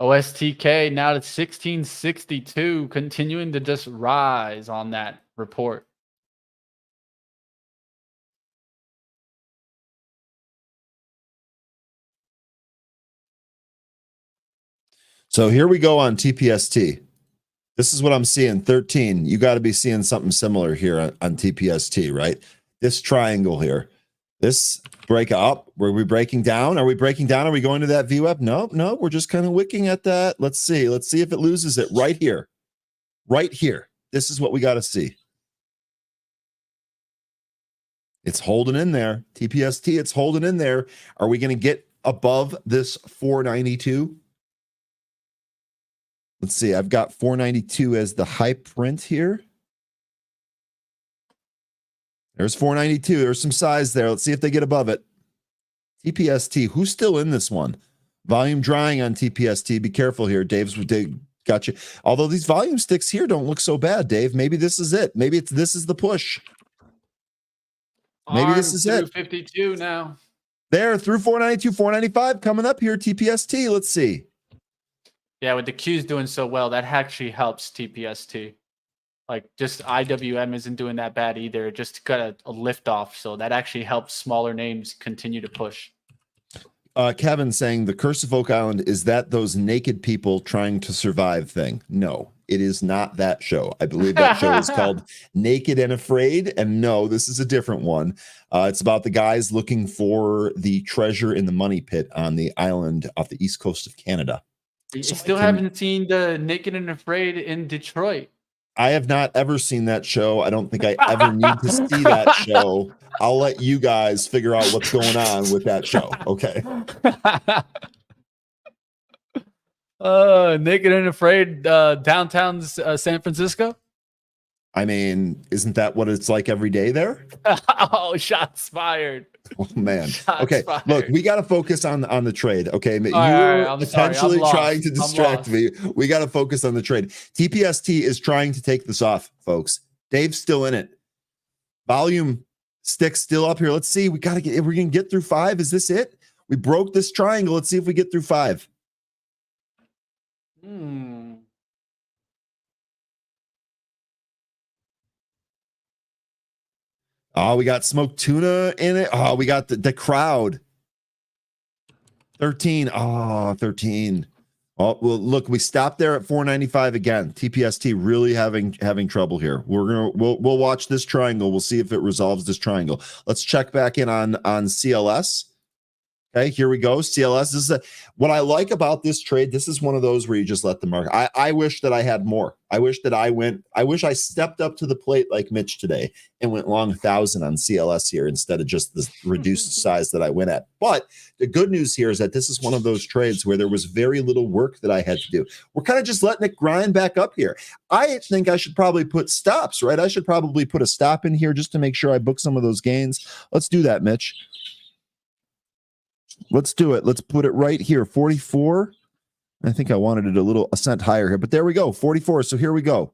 OSTK now to 1662, continuing to just rise on that report. So here we go on TPST. This is what I'm seeing. 13. You got to be seeing something similar here on TPST, right? This triangle here. This break up. Were we breaking down? Are we breaking down? Are we going to that VWAP? No. We're just kind of wicking at that. Let's see. Let's see if it loses it right here. Right here. This is what we got to see. It's holding in there. TPST, it's holding in there. Are we going to get above this 492? Let's see. I've got 492 as the high print here. There's 492. There's some size there. Let's see if they get above it. TPST. Who's still in this one? Volume drying on TPST. Be careful here. Dave's got you. Although these volume sticks here don't look so bad, Dave. Maybe this is it. Maybe this is the push. Maybe this is it. 52 now. There, through 492, 495 coming up here. TPST. Let's see. Yeah, with the Qs doing so well, that actually helps TPST. Like, just IWM isn't doing that bad either. It just got a lift off. So that actually helps smaller names continue to push. Kevin saying the Curse of Oak Island, is that those naked people trying to survive thing? No, It is not that show. I believe that show is called Naked and Afraid. And no, this is a different one. It's about the guys looking for the treasure in the money pit on the island off the east coast of Canada. You still haven't seen the Naked and Afraid in Detroit. I have not ever seen that show. I don't think I ever need to see that show. I'll let you guys figure out what's going on with that show. Okay. Naked and Afraid, downtown San Francisco. I mean, isn't that what it's like every day there? Oh, shots fired. Oh, man. Shots okay, fired. Look, we got to focus on the trade. Okay, you right, were potentially trying to distract me. We got to focus on the trade. TPST is trying to take this off, folks. Dave's still in it. Volume sticks still up here. Let's see. We're gonna get through 5. Is this it? We broke this triangle. Let's see if we get through 5. Oh, we got smoked tuna in it. Oh, we got the crowd. 13. Oh, 13. Oh, well, look, we stopped there at 495 again. TPST really having trouble here. We'll watch this triangle. We'll see if it resolves this triangle. Let's check back in on CLS. Okay, here we go. CLS. This is what I like about this trade. This is one of those where you just let the market. I wish that I had more. I wish I stepped up to the plate like Mitch today and went long 1,000 on CLS here instead of just the reduced size that I went at. But the good news here is that this is one of those trades where there was very little work that I had to do. We're kind of just letting it grind back up here. I think I should probably put stops, right? I should probably put a stop in here just to make sure I book some of those gains. Let's do that, Mitch. Let's do it. Let's put it right here. 44. I think I wanted it a cent higher here, but there we go. 44. So here we go.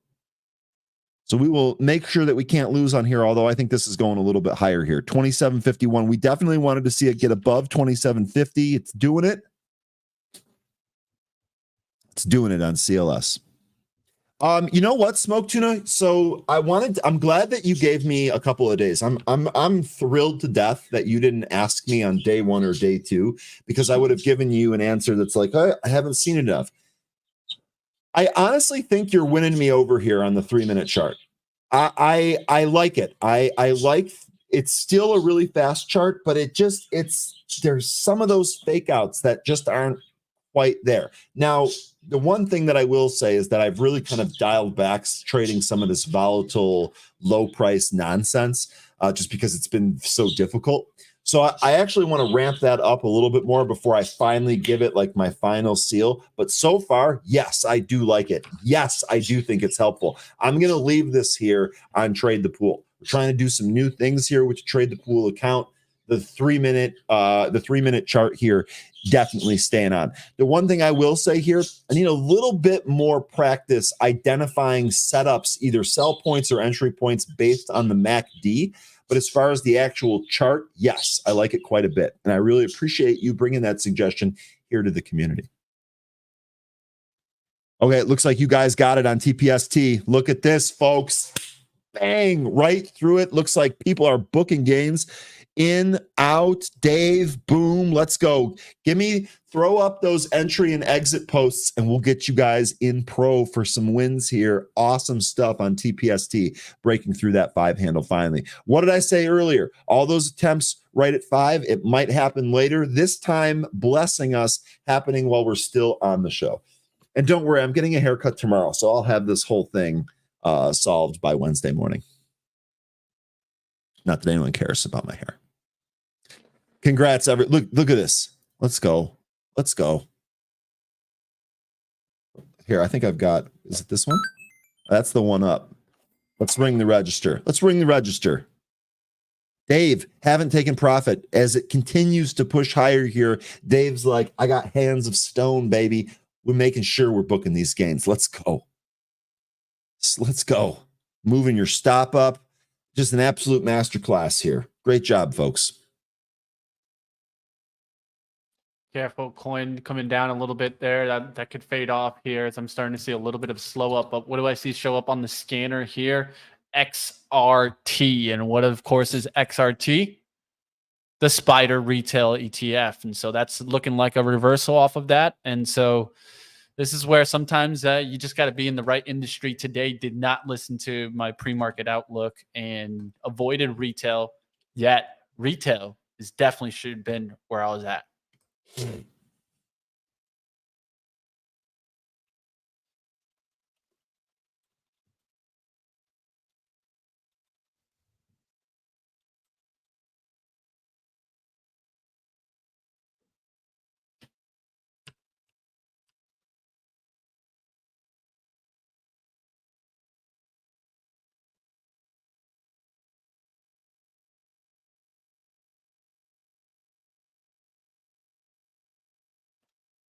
So we will make sure that we can't lose on here, although I think this is going a little bit higher here. 27.51. We definitely wanted to see it get above 27.50. It's doing it. It's doing it on CLS. You know what, Smoke Tuna? So I'm glad that you gave me a couple of days. I'm thrilled to death that you didn't ask me on day 1 or day 2, because I would have given you an answer that's like, I haven't seen enough. I honestly think you're winning me over here on the 3-minute chart. I like it. I like it's still a really fast chart, but there's some of those fake outs that just aren't quite there. Now, the one thing that I will say is that I've really kind of dialed back trading some of this volatile, low price nonsense, just because it's been so difficult. So I actually want to ramp that up a little bit more before I finally give it like my final seal. But so far, yes, I do like it. Yes, I do think it's helpful. I'm going to leave this here on Trade the Pool. We're trying to do some new things here with the Trade the Pool account. The 3-minute chart here definitely staying on. The one thing I will say here, I need a little bit more practice identifying setups, either sell points or entry points based on the MACD. But as far as the actual chart, yes, I like it quite a bit. And I really appreciate you bringing that suggestion here to the community. Okay, it looks like you guys got it on TPST. Look at this, folks. Bang, right through it. Looks like people are booking gains. In, out, Dave, boom, let's go. Throw up those entry and exit posts, and we'll get you guys in pro for some wins here. Awesome stuff on TPST, breaking through that 5 handle finally. What did I say earlier? All those attempts right at 5, it might happen later. This time, blessing us, happening while we're still on the show. And don't worry, I'm getting a haircut tomorrow, so I'll have this whole thing solved by Wednesday morning. Not that anyone cares about my hair. Congrats, look at this. Let's go. Here, I think I've got, is it this one? That's the one up. Let's ring the register. Dave, haven't taken profit as it continues to push higher here. Dave's like, I got hands of stone, baby. We're making sure we're booking these gains. Let's go. Moving your stop up. Just an absolute masterclass here. Great job, folks. Careful, coin coming down a little bit there. That could fade off here as I'm starting to see a little bit of slow up. But what do I see show up on the scanner here? XRT. And what, of course, is XRT? The Spider Retail ETF. And so that's looking like a reversal off of that. And so This is where sometimes you just got to be in the right industry. Today, did not listen to my pre-market outlook and avoided retail. Yet retail is definitely should have been where I was at.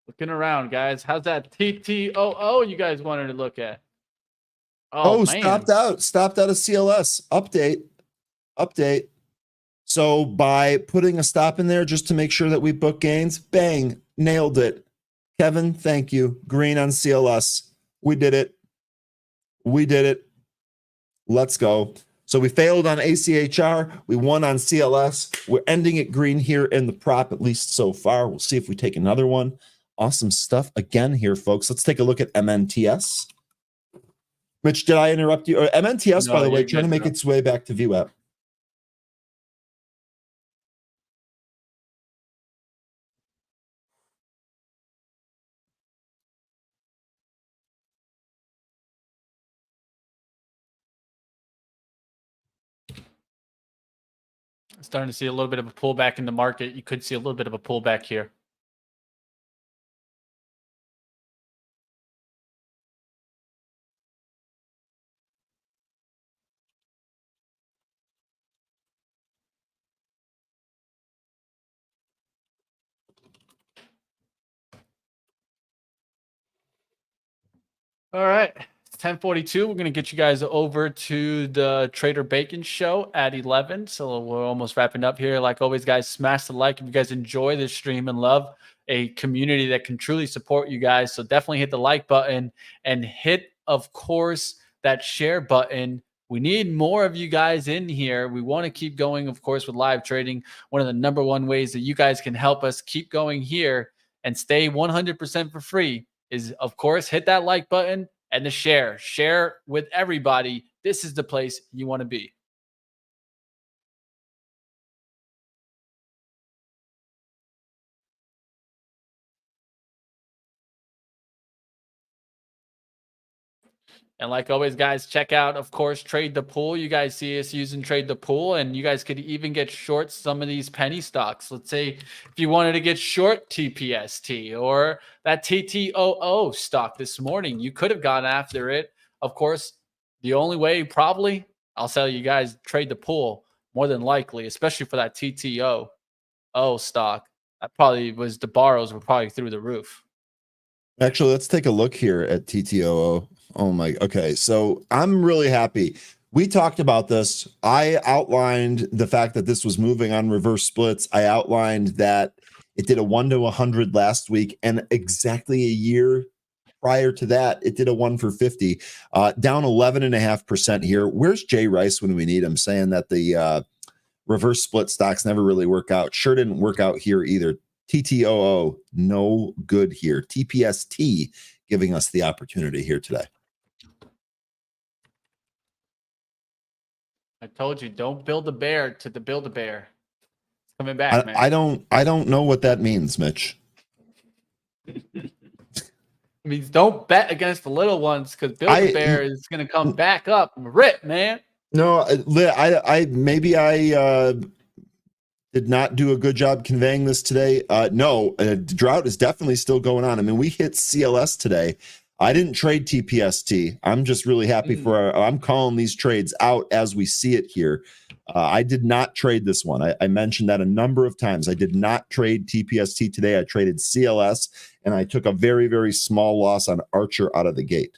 Looking around, guys. How's that TTOO you guys wanted to look at? Oh, Oh, man. stopped out of CLS. Update. So by putting a stop in there just to make sure that we book gains, bang, nailed it. Kevin, thank you. Green on CLS. We did it. Let's go. So we failed on ACHR. We won on CLS. We're ending it green here in the prop, at least so far. We'll see if we take another one. Awesome stuff again here, folks. Let's take a look at MNTS. Mitch, did I interrupt you? Or MNTS, No, by the way, you're trying to good, make bro. its way back to VWAP. Starting to see a little bit of a pullback in the market. You could see a little bit of a pullback here. All right. It's 10:42. We're going to get you guys over to the Trader Bacon show at 11. So we're almost wrapping up here. Like always, guys, smash the like if you guys enjoy this stream and love a community that can truly support you guys. So definitely hit the like button and hit, of course, that share button. We need more of you guys in here. We want to keep going, of course, with live trading. One of the number one ways that you guys can help us keep going here and stay 100% for free is, of course, hit that like button and the share. Share with everybody. This is the place you want to be. And like always, guys, check out, of course, Trade the Pool. You guys see us using Trade the Pool, and you guys could even get short some of these penny stocks. Let's say if you wanted to get short TPST or that TTOO stock this morning, you could have gone after it. Of course, the only way probably, I'll tell you guys, Trade the Pool more than likely, especially for that TTOO stock. That probably was the borrows were probably through the roof. Actually, let's take a look here at TTOO. Oh my, okay. So I'm really happy. We talked about this. I outlined the fact that this was moving on reverse splits. I outlined that it did a 1 to 100 last week, and exactly a year prior to that, it did a 1 for 50, down 11.5% here. Where's Jay Rice when we need him? Saying that the reverse split stocks never really work out. Sure didn't work out here either. TTOO, no good here. TPST giving us the opportunity here today. I told you, don't build a bear to the build a bear. It's coming back, man. I don't know what that means, Mitch. It means don't bet against the little ones because build a bear is going to come back up and rip, man. No, I maybe I did not do a good job conveying this today. No, drought is definitely still going on. I mean, we hit CLS today. I didn't trade TPST. I'm just really happy for I'm calling these trades out as we see it here. I did not trade this one. I mentioned that a number of times. I did not trade TPST today. I traded CLS, and I took a very, very small loss on Archer out of the gate.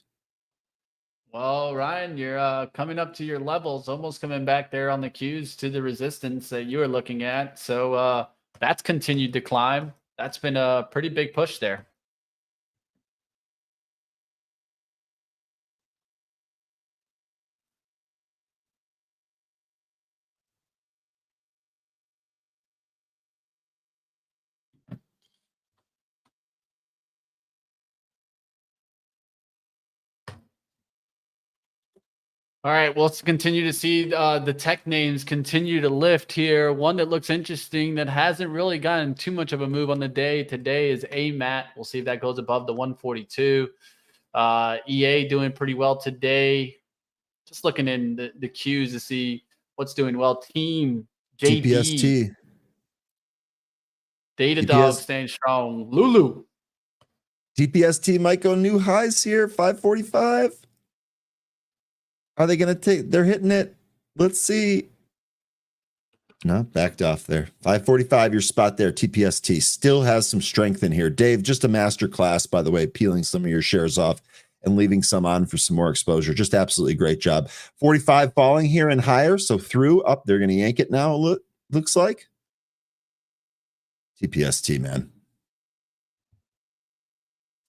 Well, Ryan, you're coming up to your levels, almost coming back there on the cues to the resistance that you were looking at. So that's continued to climb. That's been a pretty big push there. All right, well, let's continue to see the tech names continue to lift here. One that looks interesting that hasn't really gotten too much of a move on the day today is AMAT. We'll see if that goes above the 142. EA doing pretty well today. Just looking in the queues to see what's doing well. Team JB, TPST. Datadog staying strong. Lulu. TPST might go new highs here, 545. Are they going to take? They're hitting it. Let's see. No, backed off there. 545, your spot there. TPST still has some strength in here. Dave, just a master class, by the way, peeling some of your shares off and leaving some on for some more exposure. Just absolutely great job. 45 falling here and higher. So through, up, they're going to yank it now, looks like. TPST, man.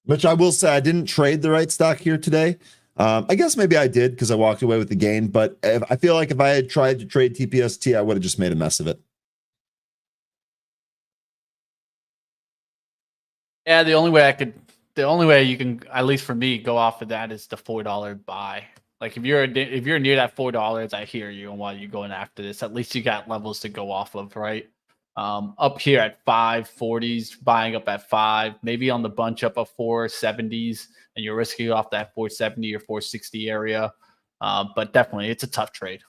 Which I will say, I didn't trade the right stock here today. I guess maybe I did because I walked away with the gain, but I feel like if I had tried to trade TPST, I would have just made a mess of it. Yeah, the only way you can, at least for me, go off of that is the $4 buy. Like if you're near that $4, I hear you on why you're going after this. At least you got levels to go off of, right? Up here at 540s, buying up at 5, maybe on the bunch up of 470s, and you're risking off that 470 or 460 area. But definitely, it's a tough trade.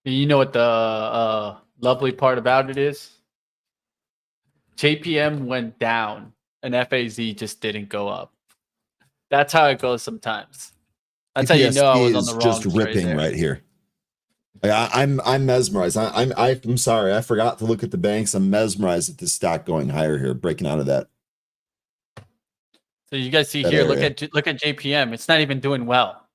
You know what the lovely part about it is? JPM went down and FAZ just didn't go up. That's how it goes sometimes. That's how you know I was on the wrong just ripping right here. I'm mesmerized. I'm sorry, I forgot to look at the banks. I'm mesmerized at this stock going higher here, breaking out of that. So you guys see here, look at JPM. It's not even doing well.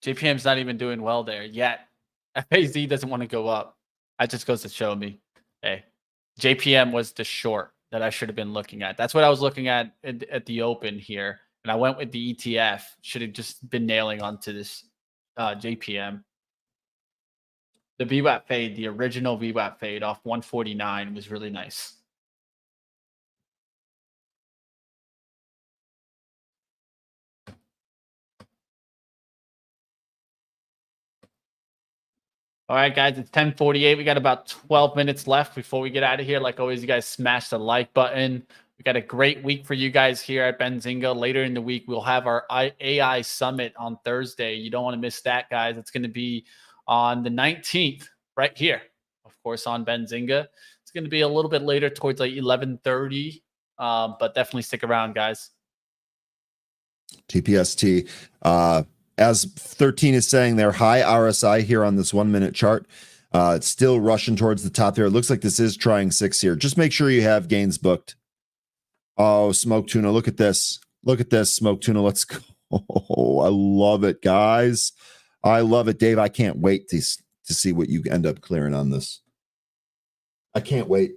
JPM's not even doing well there yet. FAZ doesn't want to go up. That just goes to show me, hey, JPM was the short that I should have been looking at. That's what I was looking at the open here. And I went with the ETF. Should have just been nailing onto this JPM. The VWAP fade, the original VWAP fade off 149 was really nice. All right, guys, it's 10:48. We got about 12 minutes left before we get out of here. Like always, you guys smash the like button. We got a great week for you guys here at Benzinga. Later in the week, we'll have our AI Summit on Thursday. You don't want to miss that, guys. It's going to be on the 19th right here, of course, on Benzinga. It's going to be a little bit later towards like 11:30, but definitely stick around, guys. TPST. As 13 is saying, they're high RSI here on this 1 minute chart. It's still rushing towards the top there. It looks like this is trying 6 here. Just make sure you have gains booked. Oh, smoke tuna. Look at this. Look at this, smoke tuna. Let's go. Oh, I love it, guys. I love it, Dave. I can't wait to see what you end up clearing on this. I can't wait.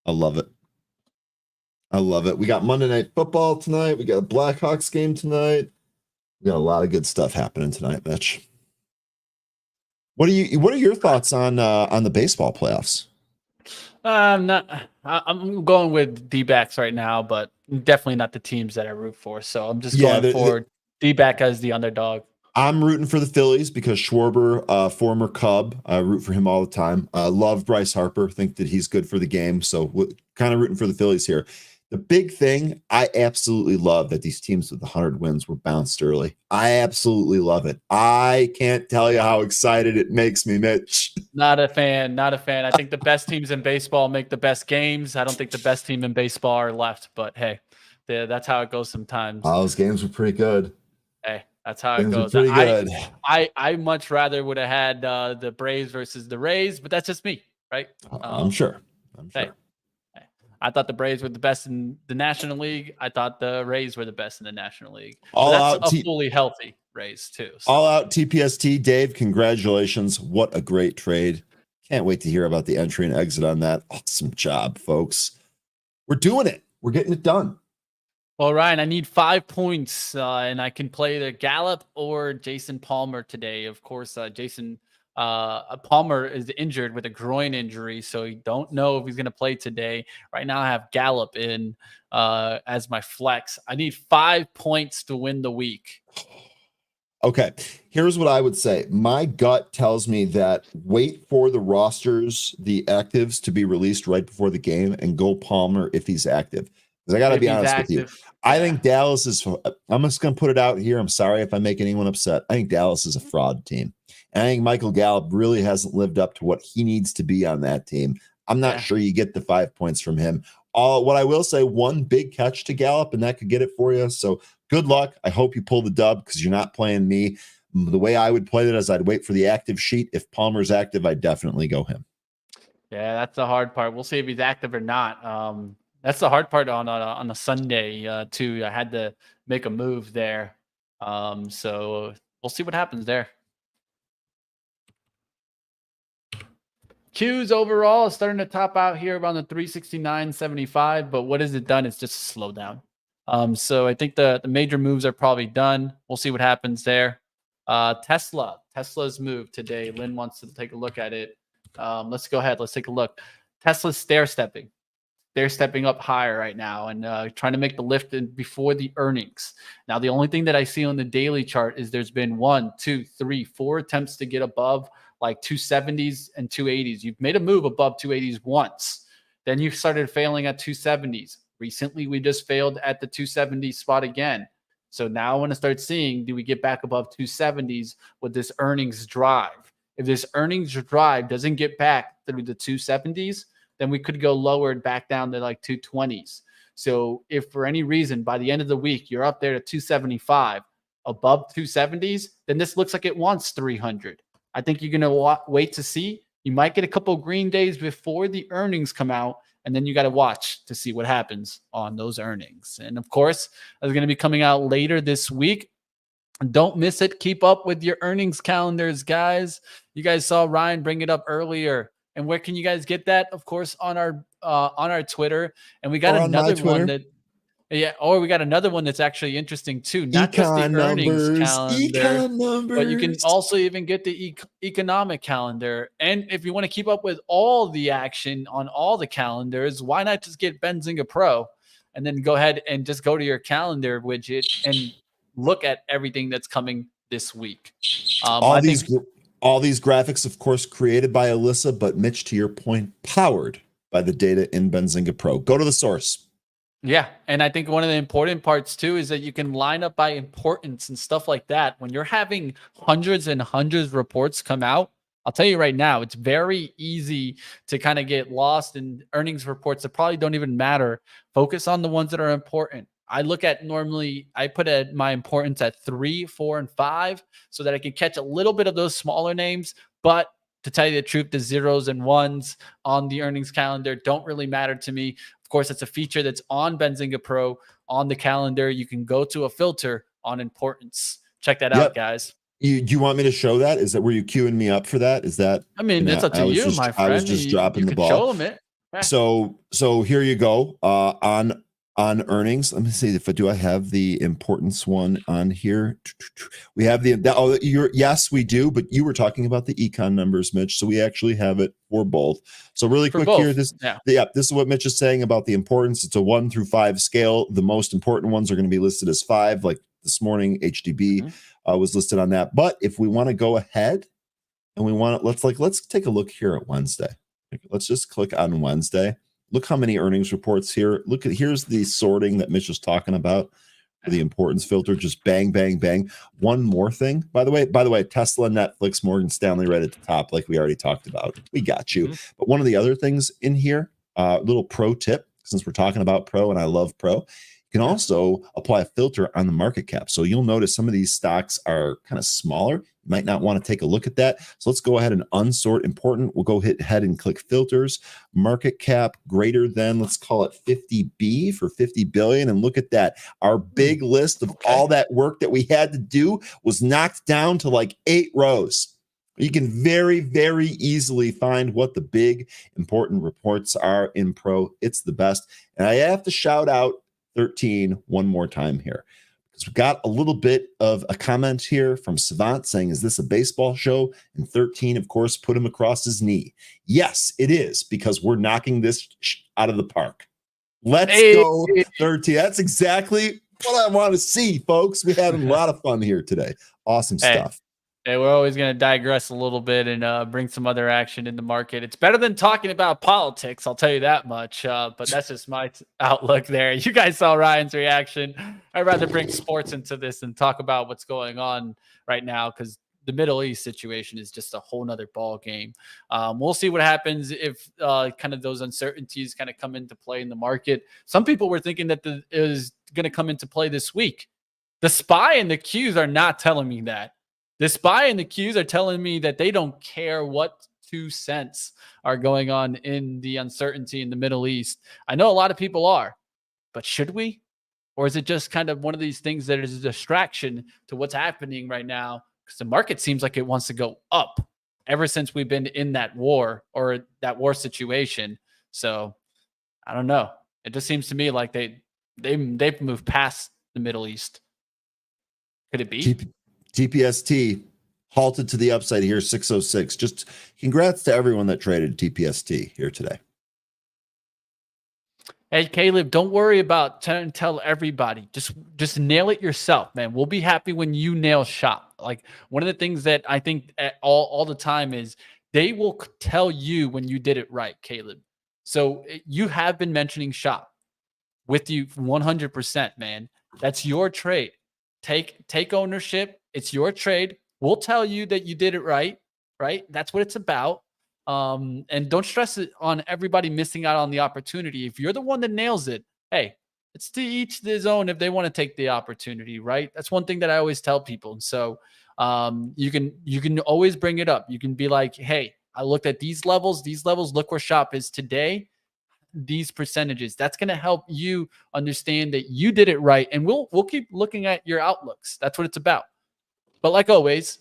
I love it. I love it. We got Monday Night Football tonight. We got a Blackhawks game tonight. We got a lot of good stuff happening tonight, Mitch. What are your thoughts on the baseball playoffs? I'm going with D-backs right now, but definitely not the teams that I root for. So I'm just going for D-back as the underdog. I'm rooting for the Phillies because Schwarber, former Cub, I root for him all the time. I love Bryce Harper, think that he's good for the game. So kind of rooting for the Phillies here. The big thing, I absolutely love that these teams with 100 wins were bounced early. I absolutely love it. I can't tell you how excited it makes me, Mitch. Not a fan. I think the best teams in baseball make the best games. I don't think the best team in baseball are left, but hey, that's how it goes sometimes. Those games were pretty good. Hey, that's how it goes. Pretty good. I much rather would have had the Braves versus the Rays, but that's just me, right? I'm sure. Hey, I thought the Braves were the best in the National League. I thought the Rays were the best in the National League. That's fully healthy. raise too. All out TPST, Dave. Congratulations. What a great trade. Can't wait to hear about the entry and exit on that. Awesome job, folks. We're doing it. We're getting it done. Well, Ryan, I need 5 points, and I can play either Gallup or Jason Palmer today. Of course, Jason Palmer is injured with a groin injury, so you don't know if he's going to play today. Right now, I have Gallup in as my flex. I need 5 points to win the week. Okay, here's what I would say. My gut tells me that wait for the rosters, the actives to be released right before the game and go Palmer if he's active. Because I got to be honest with you. I think Dallas is, I'm just going to put it out here. I'm sorry if I make anyone upset. I think Dallas is a fraud team. And I think Michael Gallup really hasn't lived up to what he needs to be on that team. I'm not sure you get the 5 points from him. What I will say, one big catch to Gallup, and that could get it for you. So good luck. I hope you pull the dub because you're not playing me. The way I would play it is I'd wait for the active sheet. If Palmer's active, I'd definitely go him. Yeah, that's the hard part. We'll see if he's active or not. That's the hard part on a Sunday too. I had to make a move there. So we'll see what happens there. Q's overall is starting to top out here around the 369.75, but what has it done? It's just a slowdown. So I think the major moves are probably done. We'll see what happens there. Tesla's move today. Lynn wants to take a look at it. Let's go ahead. Let's take a look. Tesla's stair-stepping. They're stepping up higher right now and trying to make the lift before the earnings. Now, the only thing that I see on the daily chart is there's been 1, 2, 3, 4 attempts to get above like 270s and 280s. You've made a move above 280s once. Then you started failing at 270s. Recently, we just failed at the 270 spot again. So now I want to start seeing, do we get back above 270s with this earnings drive? If this earnings drive doesn't get back through the 270s, then we could go lower and back down to like 220s. So if for any reason by the end of the week you're up there to 275, above 270s, then this looks like it wants 300. I think you're going to wait to see. You might get a couple green days before the earnings come out, and then you got to watch to see what happens on those earnings. And of course, it's going to be coming out later this week. Don't miss it. Keep up with your earnings calendars, guys. You guys saw Ryan bring it up earlier. And where can you guys get that? Of course, on our Twitter. And we got another one that, or we got another one that's actually interesting too. Not just the earnings calendar, but you can also even get the economic calendar. And if you want to keep up with all the action on all the calendars, why not just get Benzinga Pro and then go ahead and just go to your calendar widget and look at everything that's coming this week. All these graphics, of course, created by Alyssa, but Mitch, to your point, powered by the data in Benzinga Pro. Go to the source. Yeah, and I think one of the important parts too is that you can line up by importance and stuff like that. When you're having hundreds and hundreds of reports come out, I'll tell you right now, it's very easy to kind of get lost in earnings reports that probably don't even matter. Focus on the ones that are important. I look at I put my importance at 3, 4, and 5 so that I can catch a little bit of those smaller names. But to tell you the truth, the zeros and ones on the earnings calendar don't really matter to me. Of course, it's a feature that's on Benzinga Pro on the calendar. You can go to a filter on importance. Check that out, guys. You want me to show that? Were you queuing me up for that? Is that? I mean, it's up to you, my friend. I was just dropping the ball. Show them it. So here you go. On earnings, let me see if I have the importance one on here. We have yes, we do, but you were talking about the econ numbers, Mitch. So we actually have it for both. So really quick here, this is what Mitch is saying about the importance. It's a 1 through 5 scale. The most important ones are going to be listed as 5, like this morning, HDB was listed on that. But if we want to go ahead and we want to, let's take a look here at Wednesday. Let's just click on Wednesday. Look how many earnings reports here. Here's the sorting that Mitch was talking about for the importance filter. Just bang, bang, bang. One more thing, by the way, Tesla, Netflix, Morgan Stanley right at the top, like we already talked about. We got you. But one of the other things in here, little pro tip, since we're talking about pro and I love pro, You can also apply a filter on the market cap. So you'll notice some of these stocks are kind of smaller. You might not want to take a look at that. So let's go ahead and unsort important. We'll go ahead and click filters, market cap greater than, let's call it 50B for 50 billion. And look at that. Our big list of all that work that we had to do was knocked down to like 8 rows. You can very, very easily find what the big important reports are in Pro. It's the best. And I have to shout out 13 one more time here, because we've got a little bit of a comment here from Savant saying, is this a baseball show? And 13, of course, put him across his knee. Yes, it is, because we're knocking this out of the park. Let's go 13. That's exactly what I want to see, folks. We're having a lot of fun here today. Awesome stuff. Hey, we're always going to digress a little bit and bring some other action in the market. It's better than talking about politics, I'll tell you that much. But that's just my outlook there. You guys saw Ryan's reaction. I'd rather bring sports into this and talk about what's going on right now, because the Middle East situation is just a whole nother ball game. We'll see what happens if kind of those uncertainties kind of come into play in the market. Some people were thinking that it is going to come into play this week. The SPY and the Qs are not telling me that. The SPY and the Qs are telling me that they don't care what 2 cents are going on in the uncertainty in the Middle East. I know a lot of people are, but should we? Or is it just kind of one of these things that is a distraction to what's happening right now? Because the market seems like it wants to go up ever since we've been in that war or that war situation. So I don't know. It just seems to me like they've moved past the Middle East. Could it be? TPST halted to the upside here, 606. Just congrats to everyone that traded TPST here today. Hey, Caleb, don't worry about trying to tell everybody. Just nail it yourself, man. We'll be happy when you nail shop. Like, one of the things that I think all the time is they will tell you when you did it right, Caleb. So you have been mentioning shop with you 100%, man. That's your trade. Take ownership. It's your trade. We'll tell you that you did it right? That's what it's about. And don't stress it on everybody missing out on the opportunity. If you're the one that nails it, hey, it's to each his own if they want to take the opportunity, right? That's one thing that I always tell people. And so you can always bring it up. You can be like, hey, I looked at these levels, look where shop is today. These percentages, that's going to help you understand that you did it right. And we'll keep looking at your outlooks. That's what it's about. But like always,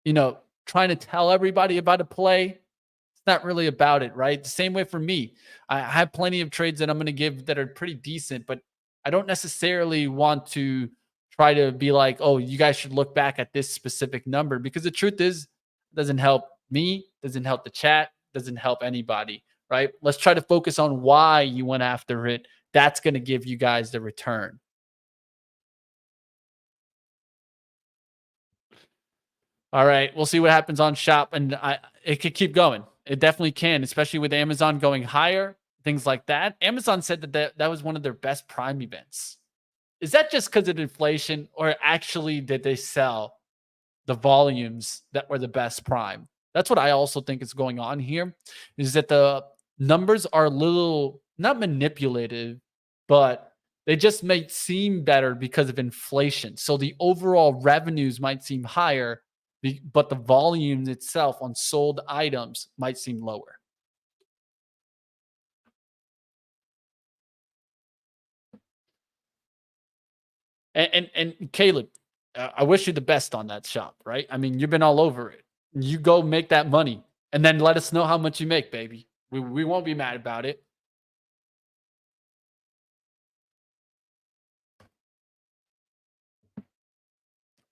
trying to tell everybody about a play, it's not really about it, right? The same way for me. I have plenty of trades that I'm going to give that are pretty decent, but I don't necessarily want to try to be like, oh, you guys should look back at this specific number, because the truth is, it doesn't help me, doesn't help the chat, doesn't help anybody, right? Let's try to focus on why you went after it. That's going to give you guys the return. All right, we'll see what happens on shop, and it could keep going. It definitely can, especially with Amazon going higher, things like that. Amazon said that was one of their best Prime events. Is that just because of inflation, or actually did they sell the volumes that were the best Prime? That's what I also think is going on here, is that the numbers are a little, not manipulative, but they just might seem better because of inflation. So the overall revenues might seem higher, but the volume itself on sold items might seem lower. And Caleb, I wish you the best on that shop, right? I mean, you've been all over it. You go make that money, and then let us know how much you make, baby. We won't be mad about it.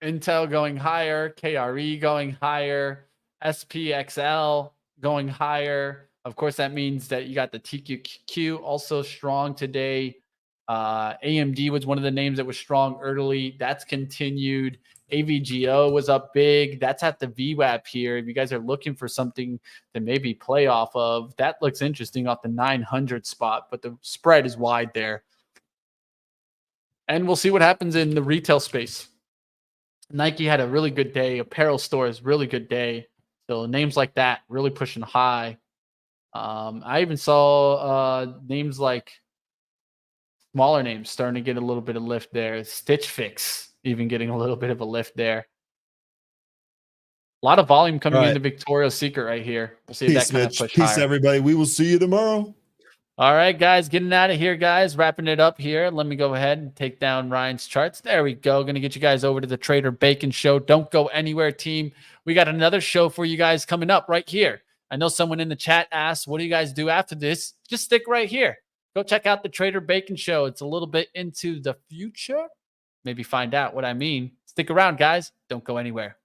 Intel going higher, KRE going higher, SPXL going higher. Of course, that means that you got the TQQ also strong today. AMD was one of the names that was strong early. That's continued. AVGO was up big. That's at the VWAP here. If you guys are looking for something to maybe play off of, that looks interesting off the 900 spot, but the spread is wide there. And we'll see what happens in the retail space. Nike had a really good day. Apparel stores, really good day. So names like that really pushing high. I even saw names like Smaller names starting to get a little bit of lift there. Stitch Fix even getting a little bit of a lift there. A lot of volume coming into Victoria's Secret right here. We'll see if that kind of push Peace, higher. everybody. We will see you tomorrow. All right, guys, getting out of here, guys. Wrapping it up here. Let me go ahead and take down Ryan's charts. There we go. Going to get you guys over to the Trader Bacon Show. Don't go anywhere, team. We got another show for you guys coming up right here. I know someone in the chat asked, what do you guys do after this? Just stick right here. Go check out the Trader Bacon Show. It's a little bit into the future. Maybe find out what I mean. Stick around, guys. Don't go anywhere.